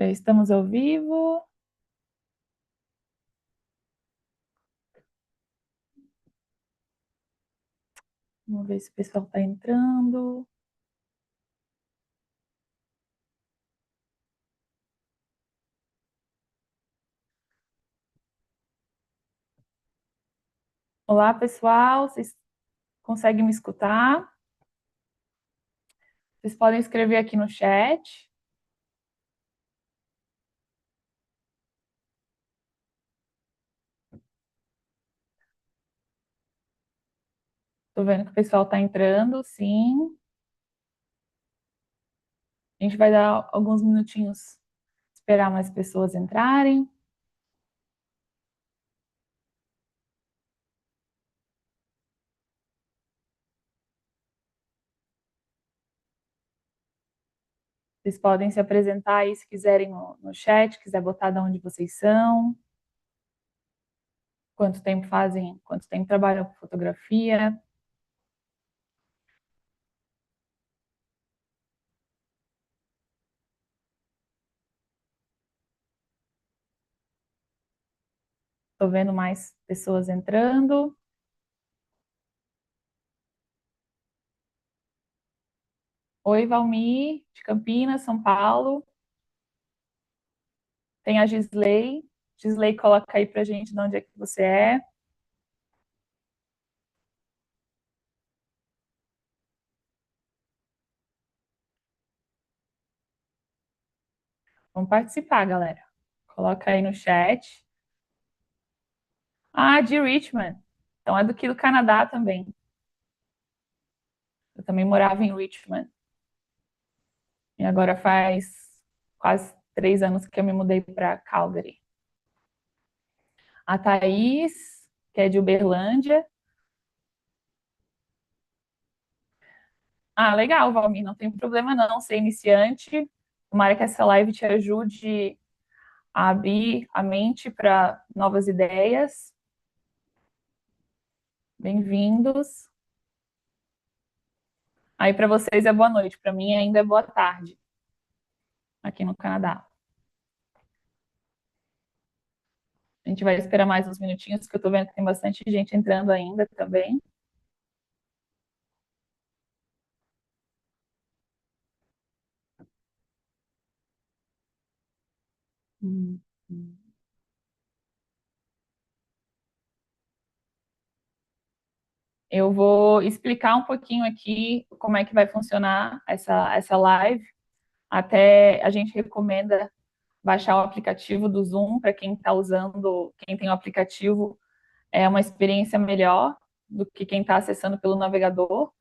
Já estamos ao vivo. Vamos ver se o pessoal está entrando. Olá, pessoal. Vocês conseguem me escutar? Vocês podem escrever aqui no chat. Estou vendo que o pessoal está entrando, sim. A gente vai dar alguns minutinhos, esperar mais pessoas entrarem. Vocês podem se apresentar aí se quiserem no chat, quiser botar de onde vocês são, quanto tempo fazem, quanto tempo trabalham com fotografia. Estou vendo mais pessoas entrando. Oi, Valmir, de Campinas, São Paulo. Tem a Gisley. Gisley, coloca aí pra gente de onde é que você é. Vamos participar, galera. Coloca aí no chat. Ah, de Richmond. Então é do Canadá também. Eu também morava em Richmond. E agora faz quase 3 anos que eu me mudei para Calgary. A Thaís, que é de Uberlândia. Ah, legal, Valmir. Não tem problema não ser iniciante. Tomara que essa live te ajude a abrir a mente para novas ideias. Bem-vindos. Aí para vocês é boa noite, para mim ainda é boa tarde, aqui no Canadá. A gente vai esperar mais uns minutinhos, que eu estou vendo que tem bastante gente entrando ainda também. Hum, hum. Eu vou explicar um pouquinho aqui como é que vai funcionar essa live. Até a gente recomenda baixar o aplicativo do Zoom para quem está usando, quem tem o aplicativo, é uma experiência melhor do que quem está acessando pelo navegador.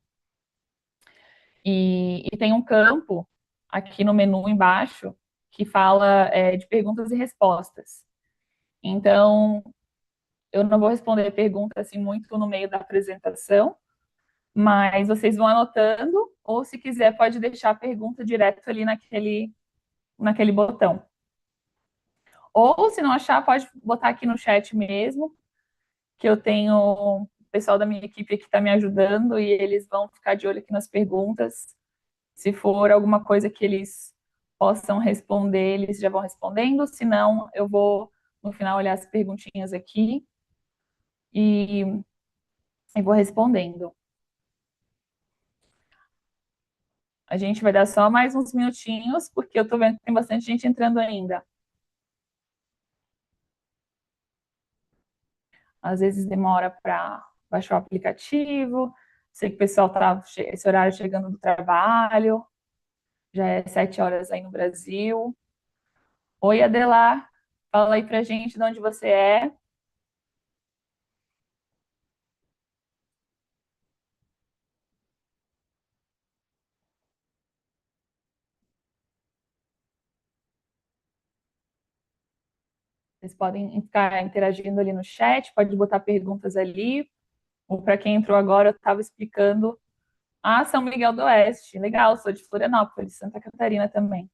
E tem um campo aqui no menu embaixo que fala de perguntas e respostas. Então, eu não vou responder perguntas assim muito no meio da apresentação, mas vocês vão anotando, ou se quiser, pode deixar a pergunta direto ali naquele botão. Ou, se não achar, pode botar aqui no chat mesmo, que eu tenho o pessoal da minha equipe que está me ajudando e eles vão ficar de olho aqui nas perguntas. Se for alguma coisa que eles possam responder, eles já vão respondendo. Se não, eu vou, no final, olhar as perguntinhas aqui e vou respondendo. A gente vai dar só mais uns minutinhos, porque eu estou vendo que tem bastante gente entrando ainda. Às vezes demora para baixar o aplicativo. Sei que o pessoal está esse horário chegando do trabalho. Já é 7 horas aí no Brasil. Oi, Adelar. Fala aí pra gente de onde você é. Vocês podem ficar interagindo ali no chat, pode botar perguntas ali. Ou para quem entrou agora, eu estava explicando. Ah, São Miguel do Oeste. Legal, sou de Florianópolis, Santa Catarina também.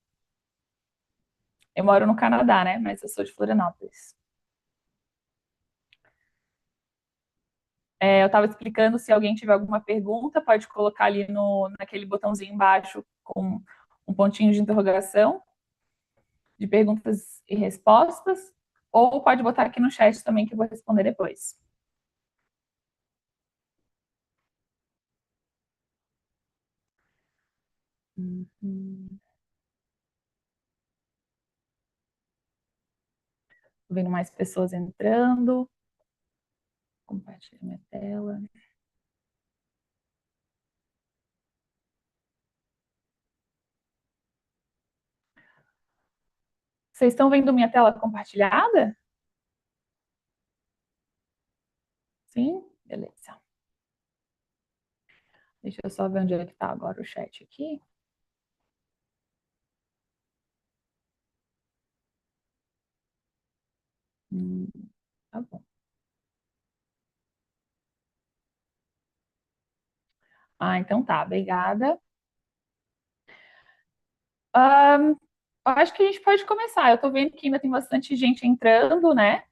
Eu moro no Canadá, né? Mas eu sou de Florianópolis. Eu estava explicando, se alguém tiver alguma pergunta, pode colocar ali naquele botãozinho embaixo com um pontinho de interrogação. de perguntas e respostas, ou pode botar aqui no chat também que eu vou responder depois. Uhum. Tô vendo mais pessoas entrando. Compartilhar minha tela. Vocês estão vendo minha tela compartilhada? Sim? Beleza. Deixa eu só ver onde é que está agora o chat aqui. Tá bom. Então tá, obrigada. Acho que a gente pode começar. Eu tô vendo que ainda tem bastante gente entrando, né?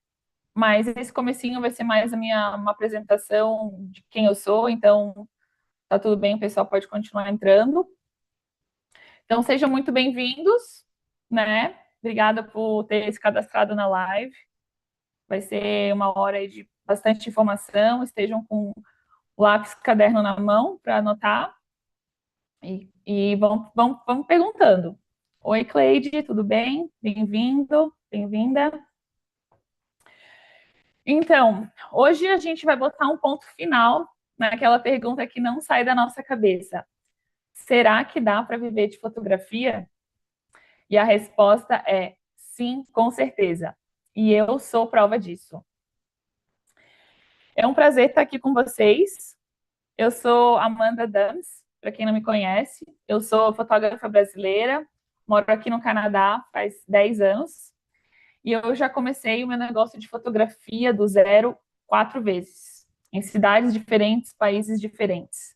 Mas esse comecinho vai ser mais uma apresentação de quem eu sou, então tá tudo bem, o pessoal pode continuar entrando. Então sejam muito bem-vindos, né? Obrigada por ter se cadastrado na live. Vai ser uma hora aí de bastante informação. Estejam com lápis e caderno na mão para anotar. E vamos perguntando. Oi, Cleide, tudo bem? Bem-vindo, bem-vinda. Então, hoje a gente vai botar um ponto final naquela pergunta que não sai da nossa cabeça. Será que dá para viver de fotografia? E a resposta é sim, com certeza. E eu sou prova disso. É um prazer estar aqui com vocês. Eu sou Amanda Dams, para quem não me conhece. Eu sou fotógrafa brasileira, moro aqui no Canadá faz 10 anos. E eu já comecei o meu negócio de fotografia do zero 4 vezes, em cidades diferentes, países diferentes.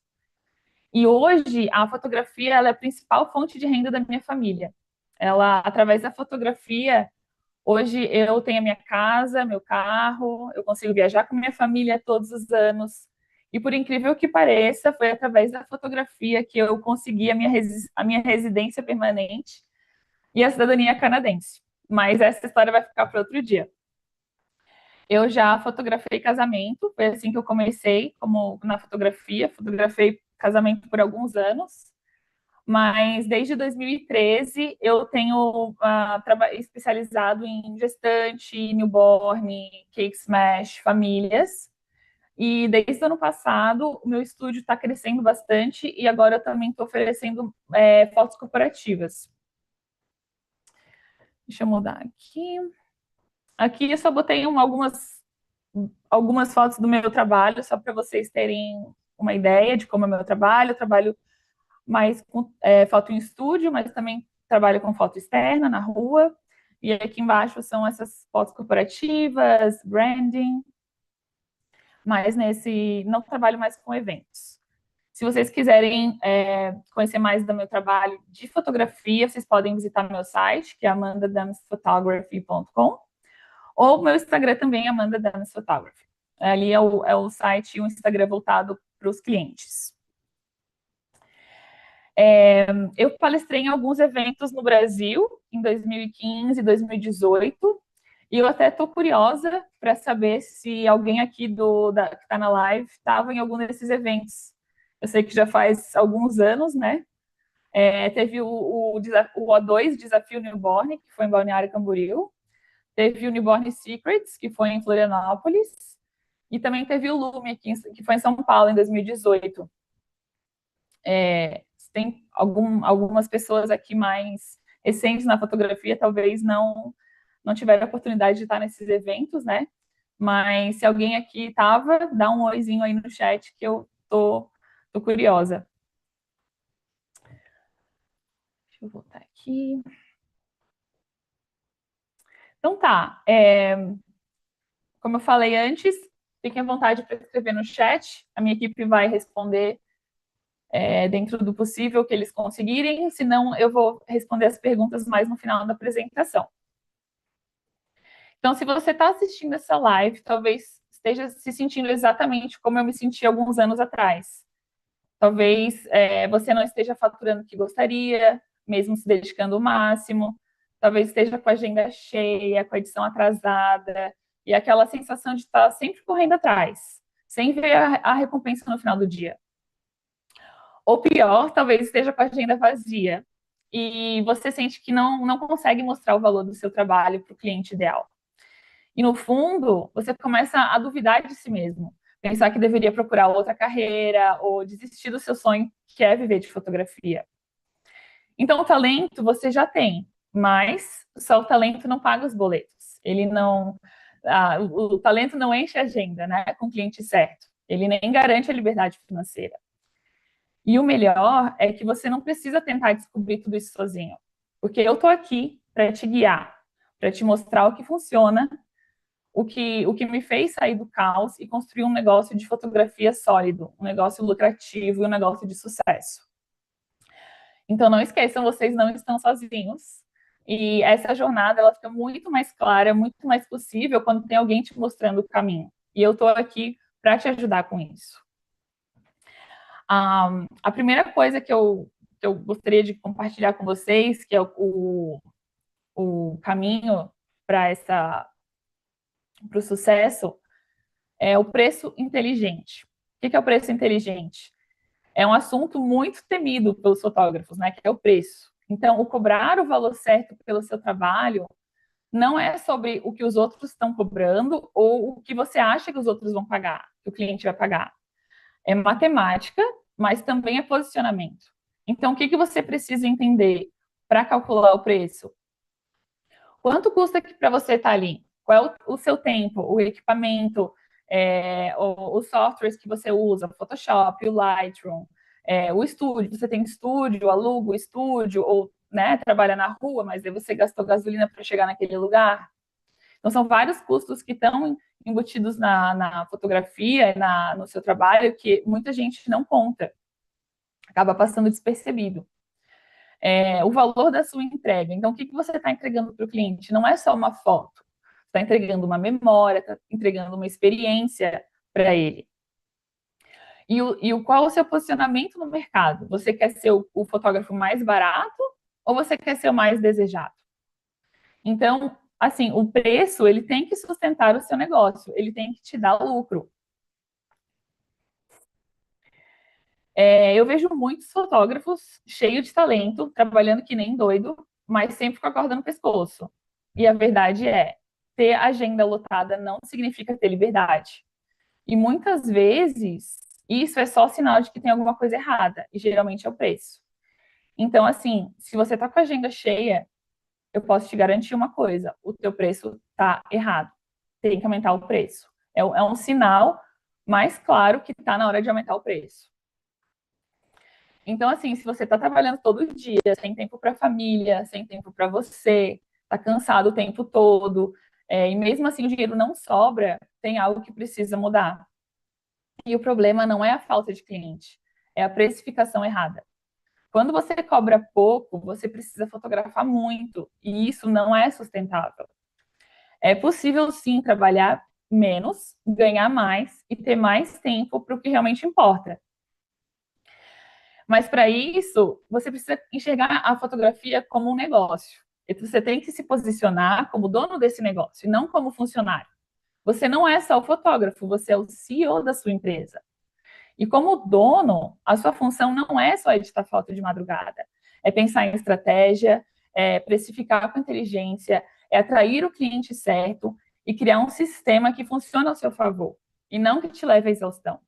E hoje a fotografia ela é a principal fonte de renda da minha família. Ela, através da fotografia, hoje eu tenho a minha casa, meu carro, eu consigo viajar com minha família todos os anos. E por incrível que pareça, foi através da fotografia que eu consegui a minha residência permanente e a cidadania canadense. Mas essa história vai ficar para outro dia. Eu já fotografei casamento, foi assim que eu comecei, como na fotografia, fotografei casamento por alguns anos, mas desde 2013 eu tenho especializado em gestante, newborn, cake smash, famílias, e desde o ano passado o meu estúdio está crescendo bastante e agora eu também estou oferecendo fotos corporativas. Deixa eu mudar aqui. Aqui eu só botei algumas fotos do meu trabalho, só para vocês terem uma ideia de como é o meu trabalho. Eu trabalho mais com foto em estúdio, mas também trabalho com foto externa, na rua. E aqui embaixo são essas fotos corporativas, branding, mas não trabalho mais com eventos. Se vocês quiserem conhecer mais do meu trabalho de fotografia, vocês podem visitar meu site, que é amandadamsphotography.com. Ou meu Instagram também, Amanda Damas Photography. Ali é o site e o Instagram voltado para os clientes. Eu palestrei em alguns eventos no Brasil, em 2015, 2018, e eu até estou curiosa para saber se alguém aqui que está na live estava em algum desses eventos. Eu sei que já faz alguns anos, né? Teve o O2 Desafio Newborn, que foi em Balneário Camboriú. Teve o Newborn Secrets, que foi em Florianópolis, e também teve o Lume, que foi em São Paulo, em 2018. Tem algumas pessoas aqui mais recentes na fotografia, talvez não tiveram a oportunidade de estar nesses eventos, né? Mas se alguém aqui estava, dá um oizinho aí no chat que eu tô curiosa. Deixa eu voltar aqui. Então tá. Como eu falei antes, fiquem à vontade para escrever no chat. A minha equipe vai responder dentro do possível que eles conseguirem, senão eu vou responder as perguntas mais no final da apresentação. Então, se você está assistindo essa live, talvez esteja se sentindo exatamente como eu me senti alguns anos atrás. Talvez você não esteja faturando o que gostaria, mesmo se dedicando o máximo. talvez esteja com a agenda cheia, com a edição atrasada, e aquela sensação de estar sempre correndo atrás, sem ver a recompensa no final do dia. Ou pior, talvez esteja com a agenda vazia, e você sente que não consegue mostrar o valor do seu trabalho para o cliente ideal. E no fundo, você começa a duvidar de si mesmo, pensar que deveria procurar outra carreira ou desistir do seu sonho, que é viver de fotografia. Então, o talento você já tem, mas só o talento não paga os boletos. Ele não, o talento não enche a agenda, né, com o cliente certo. Ele nem garante a liberdade financeira. E o melhor é que você não precisa tentar descobrir tudo isso sozinho, porque eu estou aqui para te guiar, para te mostrar o que funciona, o que me fez sair do caos e construir um negócio de fotografia sólido, um negócio lucrativo e um negócio de sucesso. Então não esqueçam, vocês não estão sozinhos. E essa jornada ela fica muito mais clara, muito mais possível quando tem alguém te mostrando o caminho. E eu estou aqui para te ajudar com isso. A primeira coisa que eu gostaria de compartilhar com vocês, que é o caminho para o sucesso, é o preço inteligente. O que é o preço inteligente? É um assunto muito temido pelos fotógrafos, né? Que é o preço. Então, o cobrar o valor certo pelo seu trabalho não é sobre o que os outros estão cobrando ou o que você acha que os outros vão pagar, que o cliente vai pagar. É matemática, mas também é posicionamento. Então, o que você precisa entender para calcular o preço? Quanto custa para você estar ali? Qual é o seu tempo, o equipamento, os softwares que você usa, o Photoshop, o Lightroom, o estúdio, você tem estúdio, aluga o estúdio, ou né, trabalha na rua, mas aí você gastou gasolina para chegar naquele lugar. Então, são vários custos que estão embutidos na fotografia, no seu trabalho, que muita gente não conta, acaba passando despercebido. O valor da sua entrega. Então, o que você está entregando para o cliente? Não é só uma foto, está entregando uma memória, está entregando uma experiência para ele. Qual é o seu posicionamento no mercado? Você quer ser o fotógrafo mais barato ou você quer ser o mais desejado? Então, assim, o preço, ele tem que sustentar o seu negócio, ele tem que te dar lucro. Eu vejo muitos fotógrafos cheios de talento, trabalhando que nem doido, mas sempre com a corda no pescoço. E a verdade é, ter agenda lotada não significa ter liberdade. E muitas vezes, isso é só sinal de que tem alguma coisa errada, e geralmente é o preço. Então, assim, se você está com a agenda cheia, eu posso te garantir uma coisa: o teu preço está errado. Tem que aumentar o preço. É um sinal mais claro que está na hora de aumentar o preço. Então, assim, se você está trabalhando todo dia, sem tempo para a família, sem tempo para você, está cansado o tempo todo, e mesmo assim o dinheiro não sobra, tem algo que precisa mudar. E o problema não é a falta de cliente, é a precificação errada. Quando você cobra pouco, você precisa fotografar muito, e isso não é sustentável. É possível, sim, trabalhar menos, ganhar mais e ter mais tempo para o que realmente importa. Mas para isso, você precisa enxergar a fotografia como um negócio. E você tem que se posicionar como dono desse negócio, e não como funcionário. Você não é só o fotógrafo, você é o CEO da sua empresa. E como dono, a sua função não é só editar foto de madrugada. É pensar em estratégia, é precificar com inteligência, é atrair o cliente certo e criar um sistema que funcione ao seu favor e não que te leve à exaustão.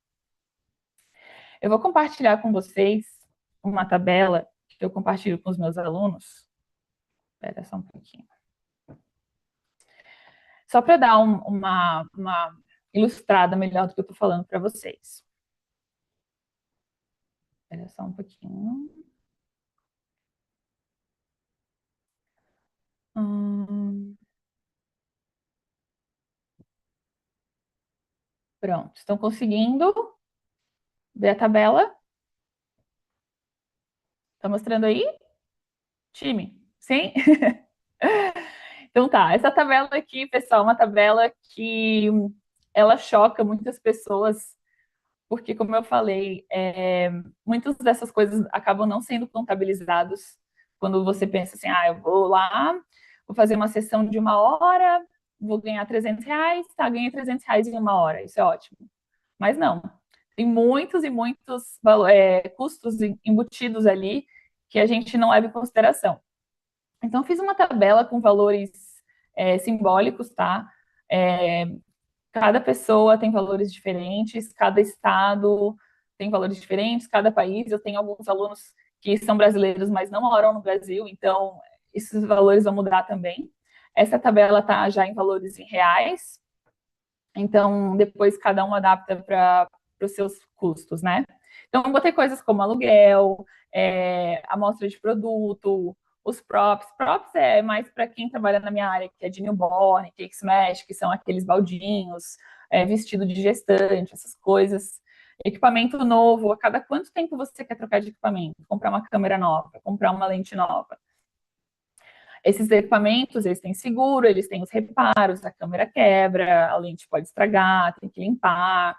Eu vou compartilhar com vocês uma tabela que eu compartilho com os meus alunos. Espera só um pouquinho. Só para dar uma ilustrada melhor do que eu estou falando para vocês. Espera só um pouquinho. Pronto, estão conseguindo ver a tabela? Tá mostrando aí? Time? Sim? Então tá, essa tabela aqui, pessoal, é uma tabela que ela choca muitas pessoas, porque, como eu falei, muitas dessas coisas acabam não sendo contabilizados quando você pensa assim, eu vou lá vou fazer uma sessão de 1 hora, vou ganhar R$ 300, tá, ganhei R$ 300 em 1 hora, isso é ótimo. Mas não, tem muitos e muitos custos embutidos ali que a gente não leva em consideração. Então, eu fiz uma tabela com valores simbólicos, tá? Cada pessoa tem valores diferentes, cada estado tem valores diferentes, cada país. Eu tenho alguns alunos que são brasileiros, mas não moram no Brasil, então esses valores vão mudar também. Essa tabela está já em valores em reais, então depois cada um adapta para os seus custos, né? Então, eu botei coisas como aluguel, amostra de produto, os props. Props é mais para quem trabalha na minha área, que é de newborn, cake smash, que são aqueles baldinhos, vestido de gestante, essas coisas. Equipamento novo, a cada quanto tempo você quer trocar de equipamento? Comprar uma câmera nova, comprar uma lente nova. Esses equipamentos, eles têm seguro, eles têm os reparos, a câmera quebra, a lente pode estragar, tem que limpar.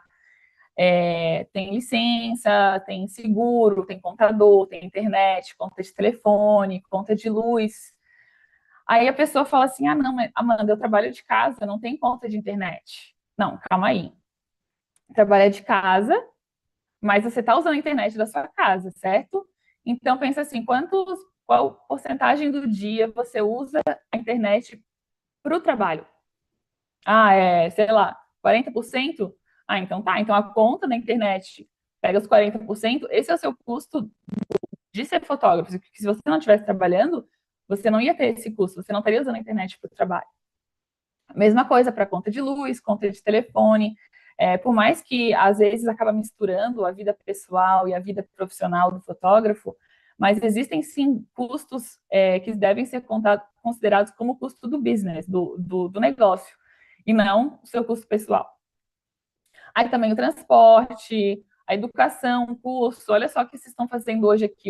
Tem licença, tem seguro, tem contador, tem internet, conta de telefone, conta de luz. Aí a pessoa fala assim: ah, não, Amanda, eu trabalho de casa, não tem conta de internet. Não, calma aí. Trabalha de casa, mas você está usando a internet da sua casa, certo? Então pensa assim: qual porcentagem do dia você usa a internet para o trabalho? Ah, sei lá, 40%? Ah, então tá. Então a conta da internet pega os 40%, esse é o seu custo de ser fotógrafo. Porque se você não estivesse trabalhando, você não ia ter esse custo, você não estaria usando a internet para o trabalho. Mesma coisa para conta de luz, conta de telefone. Por mais que às vezes acaba misturando a vida pessoal e a vida profissional do fotógrafo, mas existem sim custos que devem ser considerados como custo do business, do negócio, e não o seu custo pessoal. Aí também o transporte, a educação, o curso. Olha só o que vocês estão fazendo hoje aqui.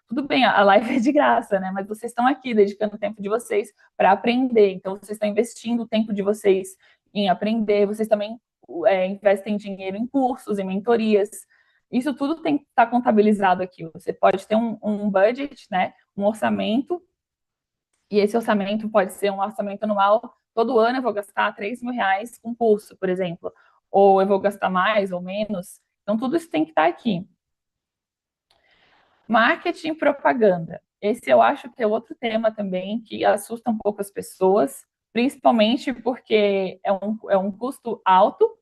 Tudo bem, a live é de graça, né? Mas vocês estão aqui dedicando o tempo de vocês para aprender. Então, vocês estão investindo o tempo de vocês em aprender. Vocês também investem dinheiro em cursos, em mentorias. Isso tudo tem que estar contabilizado aqui. Você pode ter um budget, né? Um orçamento, e esse orçamento pode ser um orçamento anual. Todo ano eu vou gastar R$ 3.000 com curso, por exemplo, ou eu vou gastar mais ou menos. Então, tudo isso tem que estar aqui. Marketing e propaganda. Esse eu acho que é outro tema também que assusta um pouco as pessoas, principalmente porque é um custo alto,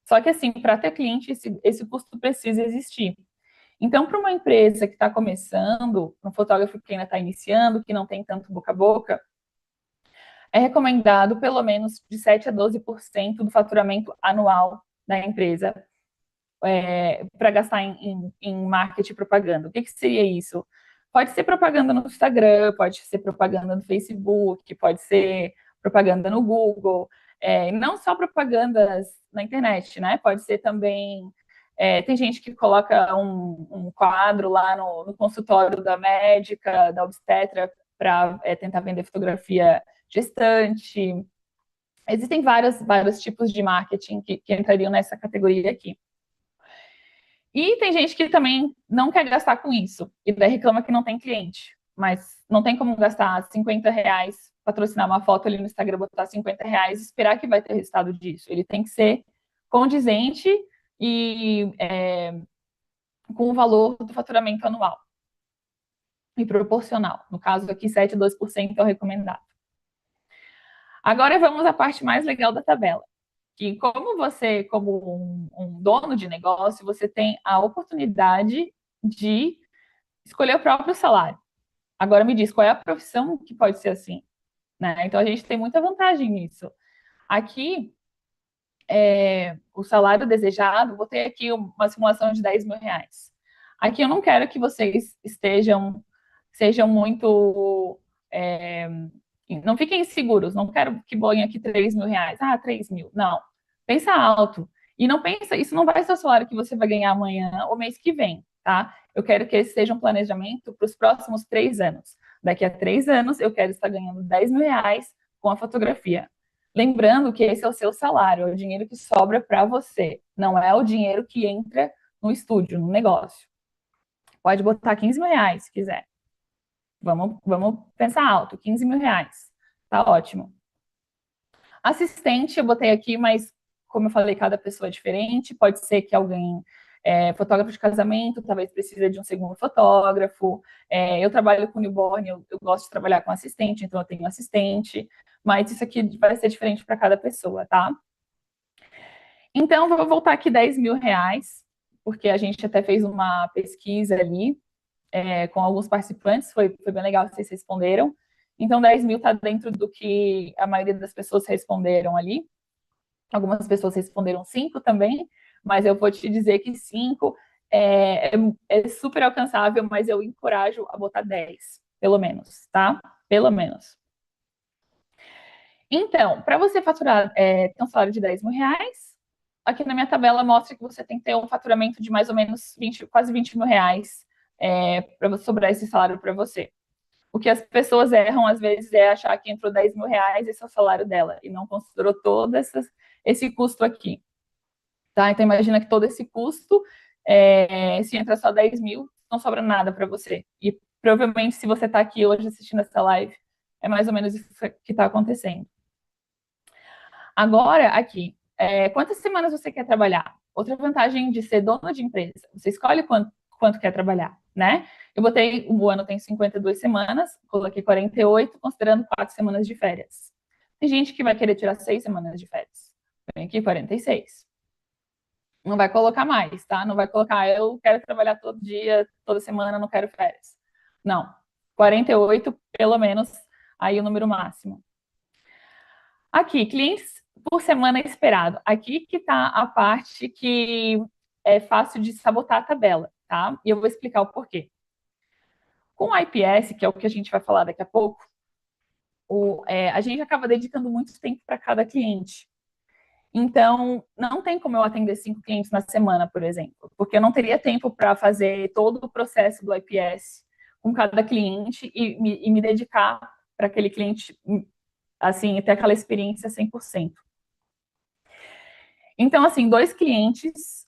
só que assim, para ter cliente, esse custo precisa existir. Então, para uma empresa que está começando, um fotógrafo que ainda está iniciando, que não tem tanto boca a boca, é recomendado pelo menos de 7 a 12% do faturamento anual da empresa para gastar em marketing e propaganda. O que seria isso? Pode ser propaganda no Instagram, pode ser propaganda no Facebook, pode ser propaganda no Google, não só propagandas na internet, né? Pode ser também. Tem gente que coloca um quadro lá no consultório da médica, da obstetra, para tentar vender fotografia gestante. Existem vários tipos de marketing que entrariam nessa categoria aqui. E tem gente que também não quer gastar com isso, e daí reclama que não tem cliente. Mas não tem como gastar R$ 50, patrocinar uma foto ali no Instagram, botar R$ 50 e esperar que vai ter resultado disso. Ele tem que ser condizente e com o valor do faturamento anual. E proporcional. No caso aqui, 7 a 12% é o recomendado. Agora vamos à parte mais legal da tabela. Que como você, como um dono de negócio, você tem a oportunidade de escolher o próprio salário. Agora me diz, qual é a profissão que pode ser assim? Né? Então a gente tem muita vantagem nisso. Aqui, o salário desejado, vou ter aqui uma simulação de R$ 10.000. Aqui eu não quero que vocês sejam muito. Não fiquem inseguros, não quero que boem aqui R$ 3.000. Ah, 3 mil. Não. Pensa alto. E não pensa, isso não vai ser o salário que você vai ganhar amanhã ou mês que vem, tá? Eu quero que esse seja um planejamento para os próximos 3 anos. Daqui a 3 anos, eu quero estar ganhando R$ 10.000 com a fotografia. Lembrando que esse é o seu salário, é o dinheiro que sobra para você. Não é o dinheiro que entra no estúdio, no negócio. Pode botar R$ 15.000 se quiser. Vamos pensar alto, R$ 15.000. Tá ótimo. Assistente, eu botei aqui, mas como eu falei, cada pessoa é diferente. Pode ser que alguém fotógrafo de casamento, talvez precise de um segundo fotógrafo. Eu trabalho com newborn, eu gosto de trabalhar com assistente, então eu tenho assistente. Mas isso aqui vai ser diferente para cada pessoa, tá? Então, vou voltar aqui R$ 10.000, porque a gente até fez uma pesquisa ali com alguns participantes, foi bem legal que vocês responderam. Então, 10 mil está dentro do que a maioria das pessoas responderam ali. Algumas pessoas responderam 5 também, mas eu vou te dizer que 5 é super alcançável, mas eu encorajo a botar 10, pelo menos, tá? Pelo menos. Então, para você faturar, ter um salário de R$ 10.000, aqui na minha tabela mostra que você tem que ter um faturamento de mais ou menos quase R$ 20.000 para sobrar esse salário para você. O que as pessoas erram, às vezes, é achar que entrou R$ 10.000, esse é o salário dela, e não considerou todo esse custo aqui. Tá? Então, imagina que todo esse custo, se entra só 10 mil, não sobra nada para você. E provavelmente, se você está aqui hoje assistindo essa live, é mais ou menos isso que está acontecendo. Agora, aqui, quantas semanas você quer trabalhar? Outra vantagem de ser dono de empresa, você escolhe quanto quer trabalhar, né? Eu botei, o ano tem 52 semanas, coloquei 48, considerando 4 semanas de férias. Tem gente que vai querer tirar 6 semanas de férias. Vem aqui 46. Não vai colocar mais, tá? Não vai colocar, eu quero trabalhar todo dia, toda semana, não quero férias. Não. 48, pelo menos, aí o número máximo. Aqui, clientes por semana esperado. Aqui que está a parte que é fácil de sabotar a tabela, tá? E eu vou explicar o porquê. Com o IPS, que é o que a gente vai falar daqui a pouco, a gente acaba dedicando muito tempo para cada cliente. Então, não tem como eu atender 5 clientes na semana, por exemplo, porque eu não teria tempo para fazer todo o processo do IPS com cada cliente e me dedicar para aquele cliente, assim, ter aquela experiência 100%. Então, assim, 2 clientes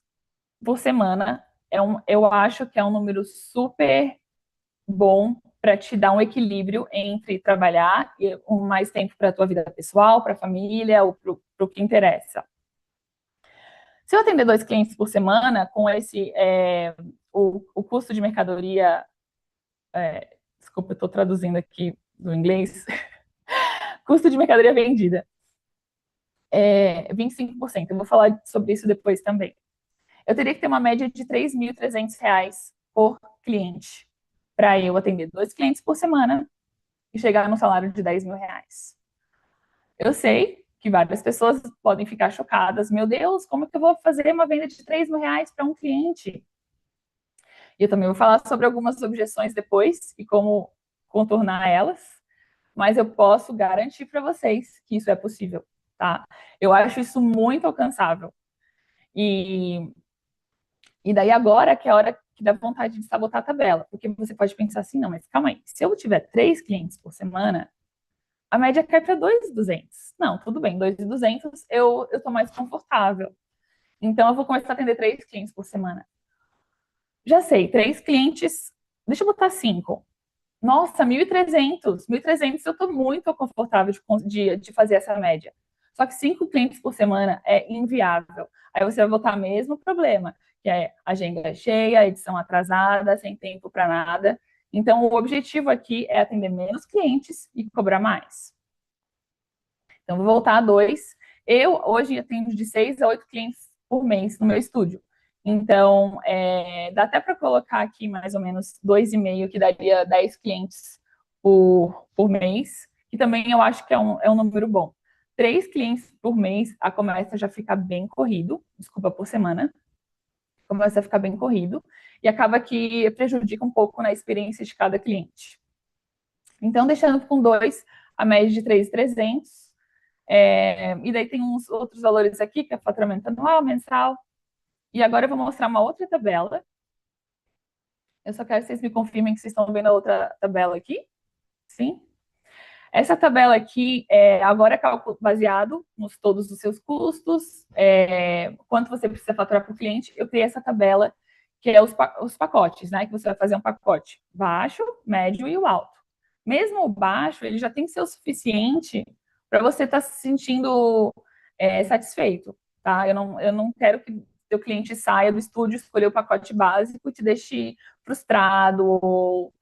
por semana eu acho que é um número super bom para te dar um equilíbrio entre trabalhar e mais tempo para a tua vida pessoal, para a família, ou para o que interessa. Se eu atender 2 clientes por semana, com o custo de mercadoria, desculpa, eu estou traduzindo aqui do inglês, custo de mercadoria vendida, 25%. Eu vou falar sobre isso depois também. Eu teria que ter uma média de R$ 3.300 por cliente para eu atender 2 clientes por semana e chegar no salário de R$ 10.000. Eu sei que várias pessoas podem ficar chocadas. Meu Deus, como é que eu vou fazer uma venda de R$ 3.000 para um cliente? E eu também vou falar sobre algumas objeções depois e como contornar elas, mas eu posso garantir para vocês que isso é possível, tá? Eu acho isso muito alcançável. E daí agora que é a hora que dá vontade de sabotar a tabela, porque você pode pensar assim, não, mas calma aí, se eu tiver 3 clientes por semana, a média cai para 2.200. Não, tudo bem, 2.200 eu estou mais confortável. Então eu vou começar a atender 3 clientes por semana. Já sei, 3 clientes, deixa eu botar 5. Nossa, 1.300. 1.300 eu estou muito confortável de fazer essa média. Só que 5 clientes por semana é inviável. Aí você vai botar o mesmo problema, que é agenda cheia, edição atrasada, sem tempo para nada. Então, o objetivo aqui é atender menos clientes e cobrar mais. Então, vou voltar a 2. Eu, hoje, atendo de 6 a 8 clientes por mês no meu estúdio. Então, dá até para colocar aqui mais ou menos 2,5, que daria 10 clientes por mês, que também eu acho que é um número bom. 3 clientes por mês, a começa já fica bem corrido, desculpa, por semana, começa a ficar bem corrido, e acaba que prejudica um pouco na experiência de cada cliente. Então, deixando com 2, a média de 3.300, e daí tem uns outros valores aqui, que é faturamento anual, mensal. E agora eu vou mostrar uma outra tabela. Eu só quero que vocês me confirmem que vocês estão vendo a outra tabela aqui. Sim? Essa tabela aqui agora é cálculo baseado nos todos os seus custos, quanto você precisa faturar para o cliente. Eu criei essa tabela, que é os pacotes, né? Que você vai fazer um pacote baixo, médio e o alto. mesmo o baixo, ele já tem que ser o suficiente para você estar se sentindo satisfeito, tá? Eu não quero que seu cliente saia do estúdio, escolher o pacote básico e te deixe frustrado ou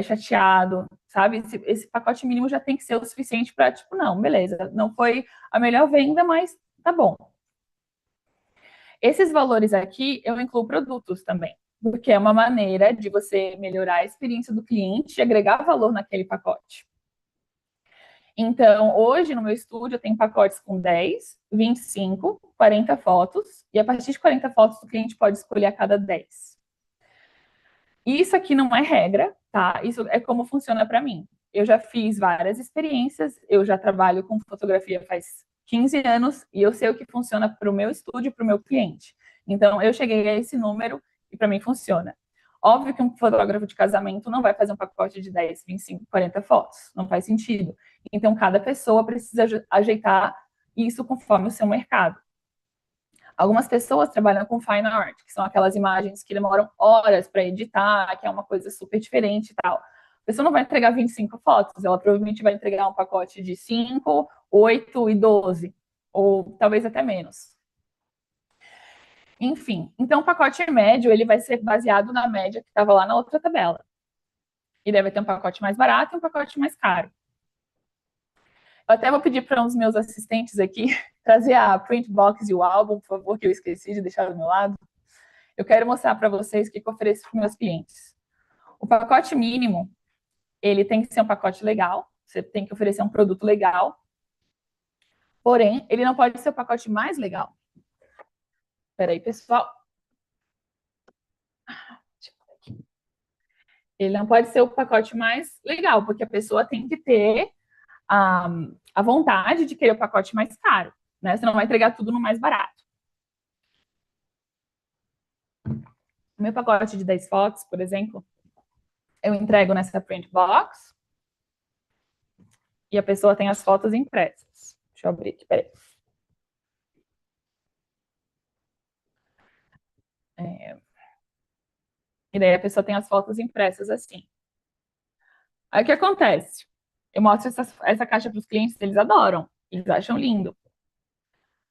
chateado, sabe? Esse pacote mínimo já tem que ser o suficiente para, tipo, não, beleza, não foi a melhor venda, mas tá bom. Esses valores aqui eu incluo produtos também, porque é uma maneira de você melhorar a experiência do cliente e agregar valor naquele pacote. Então, hoje no meu estúdio eu tenho pacotes com 10, 25, 40 fotos, e a partir de 40 fotos o cliente pode escolher a cada 10. Isso aqui não é regra, tá? Isso é como funciona para mim. Eu já fiz várias experiências, eu já trabalho com fotografia faz 15 anos e eu sei o que funciona para o meu estúdio e para o meu cliente. Então, eu cheguei a esse número e para mim funciona. Óbvio que um fotógrafo de casamento não vai fazer um pacote de 10, 25, 40 fotos, não faz sentido. Então, cada pessoa precisa ajeitar isso conforme o seu mercado. Algumas pessoas trabalham com fine art, que são aquelas imagens que demoram horas para editar, que é uma coisa super diferente e tal. A pessoa não vai entregar 25 fotos, ela provavelmente vai entregar um pacote de 5, 8 e 12, ou talvez até menos. Enfim, então o pacote médio ele vai ser baseado na média que estava lá na outra tabela. E deve ter um pacote mais barato e um pacote mais caro. Eu até vou pedir para uns meus assistentes aqui trazer a print box e o álbum, por favor, que eu esqueci de deixar do meu lado. Eu quero mostrar para vocês o que eu ofereço para os meus clientes. O pacote mínimo, ele tem que ser um pacote legal, você tem que oferecer um produto legal, porém, ele não pode ser o pacote mais legal. Espera aí, pessoal. Ele não pode ser o pacote mais legal, porque a pessoa tem que ter a vontade de querer o pacote mais caro, né? Você não vai entregar tudo no mais barato. O meu pacote de 10 fotos, por exemplo, eu entrego nessa print box e a pessoa tem as fotos impressas. Deixa eu abrir aqui, peraí. E daí a pessoa tem as fotos impressas assim. Aí o que acontece? Eu mostro essa caixa para os clientes, eles adoram, eles acham lindo.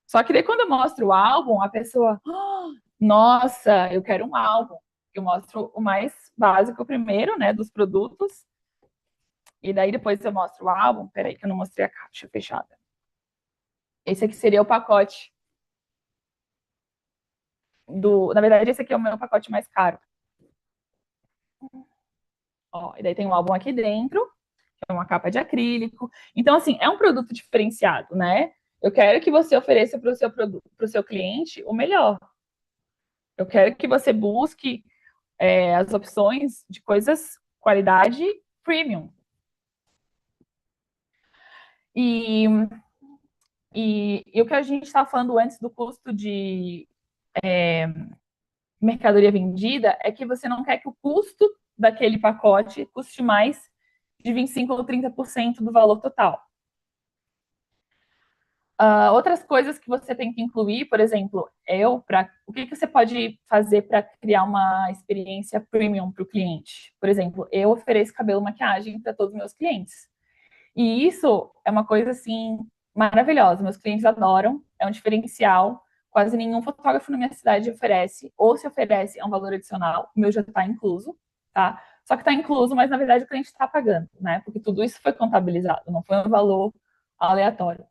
Só que daí quando eu mostro o álbum, a pessoa, "Ah, nossa, eu quero um álbum." Eu mostro o mais básico primeiro, né, dos produtos. E daí depois eu mostro o álbum. Peraí que eu não mostrei a caixa fechada. Esse aqui seria o pacote na verdade, esse aqui é o meu pacote mais caro. Ó, e daí tem um álbum aqui dentro, que é uma capa de acrílico. Então, assim, é um produto diferenciado, né? Eu quero que você ofereça para o seu produto, para o seu cliente o melhor. Eu quero que você busque as opções de coisas qualidade premium. E, e o que a gente estava falando antes do custo de mercadoria vendida é que você não quer que o custo daquele pacote custe mais de 25 ou 30% do valor total. Outras coisas que você tem que incluir, por exemplo, o que você pode fazer para criar uma experiência premium para o cliente? Por exemplo, eu ofereço cabelo maquiagem para todos os meus clientes. E isso é uma coisa assim maravilhosa. Meus clientes adoram, é um diferencial. Quase nenhum fotógrafo na minha cidade oferece, ou se oferece, é um valor adicional. O meu já está incluso, tá? Só que está incluso, mas na verdade o cliente está pagando, né? Porque tudo isso foi contabilizado, não foi um valor aleatório.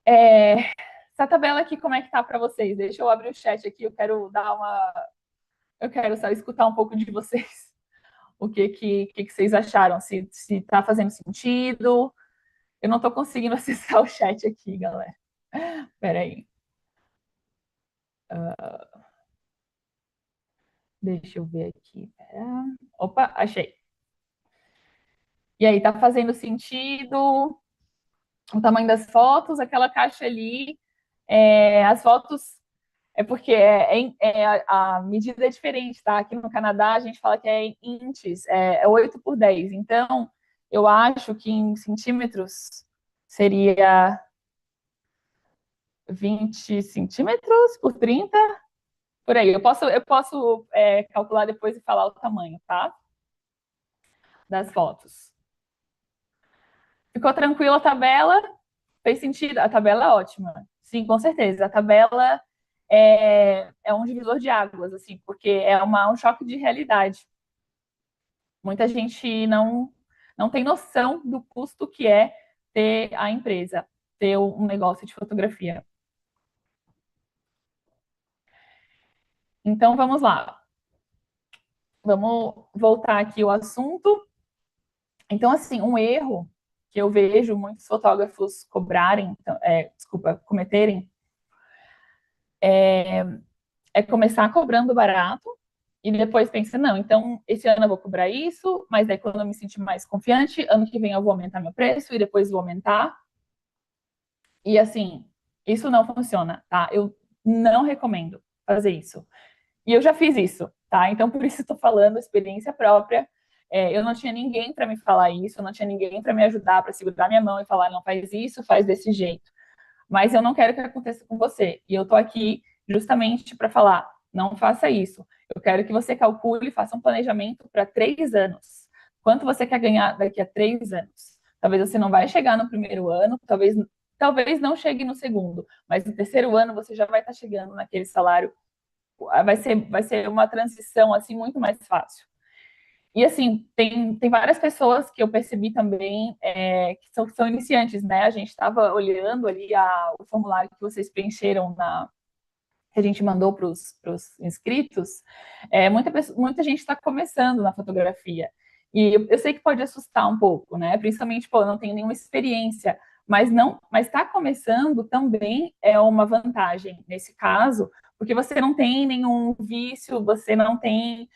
Essa tabela aqui, como é que tá para vocês? Deixa eu abrir o chat aqui, eu quero só escutar um pouco de vocês. O que vocês acharam? Se tá fazendo sentido? Eu não estou conseguindo acessar o chat aqui, galera. Peraí. Deixa eu ver aqui. Opa, achei. E aí, tá fazendo sentido? O tamanho das fotos, aquela caixa ali. As fotos. É porque a medida é diferente, tá? Aqui no Canadá a gente fala que é em inches, é 8 por 10. Então, eu acho que em centímetros seria 20 centímetros por 30, por aí. Eu posso calcular depois e falar o tamanho, tá? das fotos. Ficou tranquila a tabela? Fez sentido? A tabela é ótima. Sim, com certeza. A tabela é um divisor de águas, assim, porque é um choque de realidade. Muita gente não tem noção do custo que é ter a empresa, ter um negócio de fotografia. Então, vamos lá. Vamos voltar aqui ao assunto. Então, assim, um erro que eu vejo muitos fotógrafos cometerem, é começar cobrando barato e depois pensa, não, então esse ano eu vou cobrar isso, mas daí quando eu me sentir mais confiante, ano que vem eu vou aumentar meu preço e depois vou aumentar. E assim, isso não funciona, tá? Eu não recomendo fazer isso. E eu já fiz isso, tá? Então por isso estou falando experiência própria. Eu não tinha ninguém para me falar isso, eu não tinha ninguém para me ajudar, para segurar minha mão e falar, não, faz isso, faz desse jeito. Mas eu não quero que aconteça com você. E eu tô aqui justamente para falar, não faça isso. Eu quero que você calcule, faça um planejamento para 3 anos. Quanto você quer ganhar daqui a 3 anos? Talvez você não vai chegar no primeiro ano, talvez não chegue no segundo, mas no terceiro ano você já vai estar chegando naquele salário. Vai ser uma transição assim muito mais fácil. E assim, tem várias pessoas que eu percebi também que são iniciantes, né? A gente estava olhando ali o formulário que vocês preencheram que a gente mandou para os inscritos. Muita gente está começando na fotografia. E eu sei que pode assustar um pouco, né? Principalmente, pô, eu não tenho nenhuma experiência, mas está começando também é uma vantagem nesse caso, porque você não tem nenhum vício, você não tem